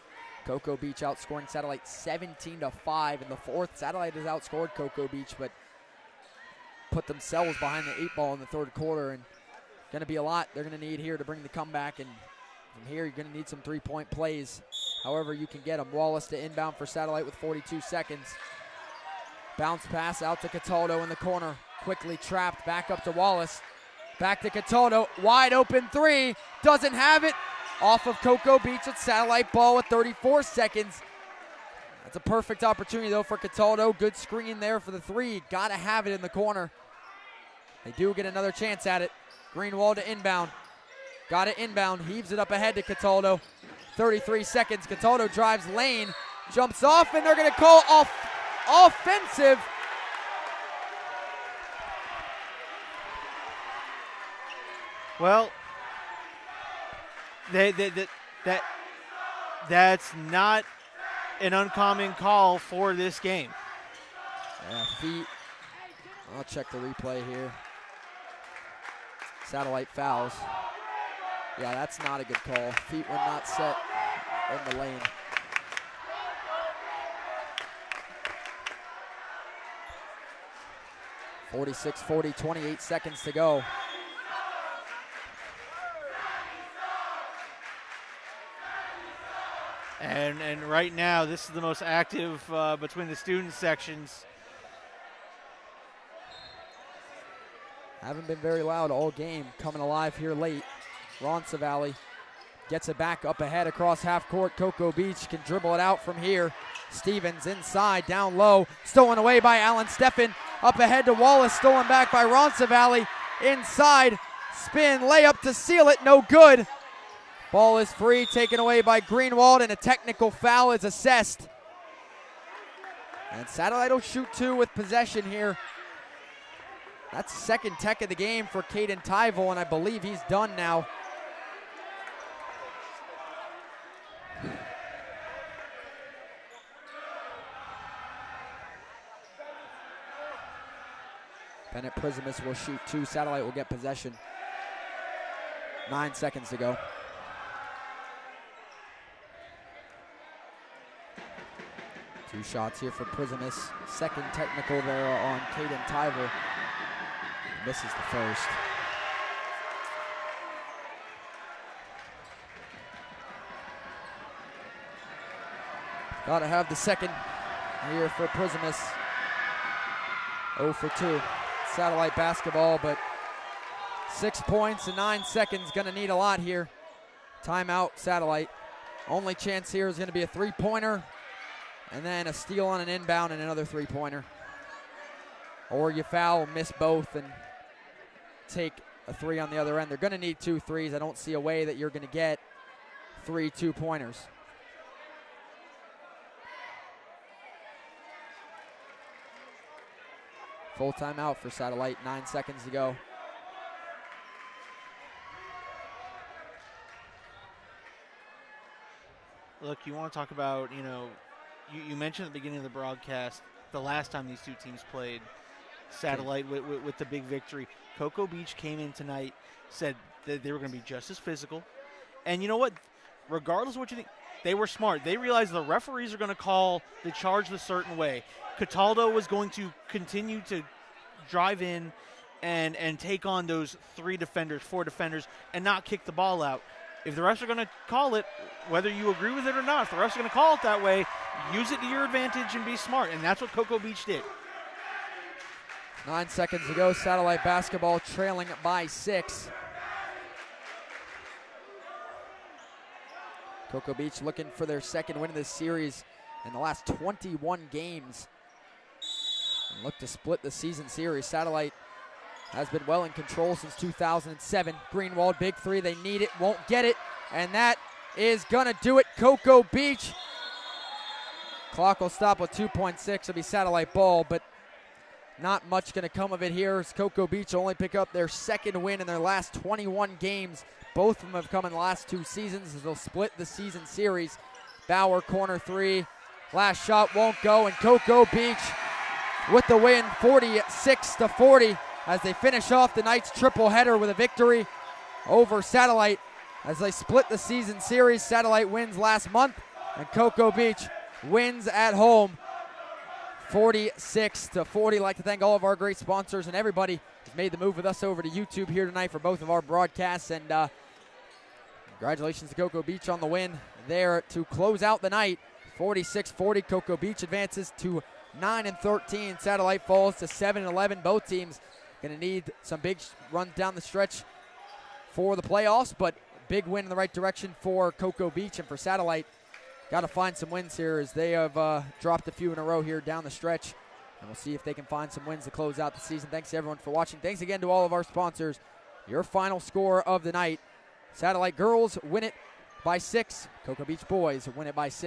Cocoa Beach outscoring Satellite 17-5. In the fourth, Satellite has outscored Cocoa Beach, but put themselves behind the 8 ball in the third quarter, and going to be a lot they're going to need here to bring the comeback, and from here you're going to need some three-point plays however you can get them. Wallace to inbound for Satellite with 42 seconds. Bounce pass out to Cataldo in the corner. Quickly trapped, back up to Wallace. Back to Cataldo, wide open 3, doesn't have it. Off of Cocoa Beach with Satellite ball with 34 seconds. That's a perfect opportunity though for Cataldo. Good screen there for the 3, gotta have it in the corner. They do get another chance at it. Greenwald to inbound. Got it inbound, heaves it up ahead to Cataldo. 33 seconds, Cataldo drives lane, jumps off, and they're gonna call offensive. Well, that's not an uncommon call for this game. Yeah, feet. I'll check the replay here. Satellite fouls. Yeah, that's not a good call. Feet were not set in the lane. (46-40), 28 seconds to go. And right now, this is the most active between the student sections. Haven't been very loud all game. Coming alive here late. Roncesvalles gets it back up ahead across half court. Cocoa Beach can dribble it out from here. Stevens inside, down low. Stolen away by Alan Steffen. Up ahead to Wallace, stolen back by Roncesvalles. Inside, spin, layup to seal it, no good. Ball is free, taken away by Greenwald, and a technical foul is assessed. And Satellite will shoot 2 with possession here. That's second tech of the game for Caden Tyvel, and I believe he's done now. Bennett Prismus will shoot 2. Satellite will get possession. 9 seconds to go. 2 shots here for Prismus. Second technical there on Caden Tyver. Misses the first. Got to have the second here for Prismus. 0 for 2. Satellite basketball, but 6 points in 9 seconds. Going to need a lot here. Timeout, Satellite. Only chance here is going to be a 3-pointer, and then a steal on an inbound and another 3-pointer. Or you foul, miss both, and take a 3 on the other end. They're going to need 2 threes. I don't see a way that you're going to get 3 2-pointers. Full timeout for Satellite, 9 seconds to go. Look, you want to talk about, you mentioned at the beginning of the broadcast the last time these 2 teams played, Satellite with the big victory. Cocoa Beach came in tonight, said that they were going to be just as physical. And you know what? Regardless of what you think, they were smart. They realized the referees are going to call the charge a certain way. Cataldo was going to continue to drive in and take on those 3 defenders, 4 defenders, and not kick the ball out. If the refs are going to call it, whether you agree with it or not, if the refs are going to call it that way, use it to your advantage and be smart. And that's what Cocoa Beach did. 9 seconds to go. Satellite basketball trailing by 6. Cocoa Beach looking for their second win of this series in the last 21 games. And look to split the season series. Satellite has been well in control since 2007. Greenwald, big 3. They need it, won't get it. And that is going to do it. Cocoa Beach. Clock will stop with 2.6. It'll be Satellite ball, but not much going to come of it here as Cocoa Beach only pick up their second win in their last 21 games. Both of them have come in the last 2 seasons as they'll split the season series. Bauer, corner 3. Last shot won't go, and Cocoa Beach with the win, 46-40, as they finish off the night's triple header with a victory over Satellite as they split the season series. Satellite wins last month, and Cocoa Beach wins at home 46-40. I'd like to thank all of our great sponsors and everybody who's made the move with us over to YouTube here tonight for both of our broadcasts. And congratulations to Cocoa Beach on the win there to close out the night. 46-40. Cocoa Beach advances to 9-13. Satellite falls to 7-11. Both teams going to need some big runs down the stretch for the playoffs, but big win in the right direction for Cocoa Beach. And for Satellite, got to find some wins here as they have dropped a few in a row here down the stretch. And we'll see if they can find some wins to close out the season. Thanks to everyone for watching. Thanks again to all of our sponsors. Your final score of the night: Satellite girls win it by 6. Cocoa Beach boys win it by 6.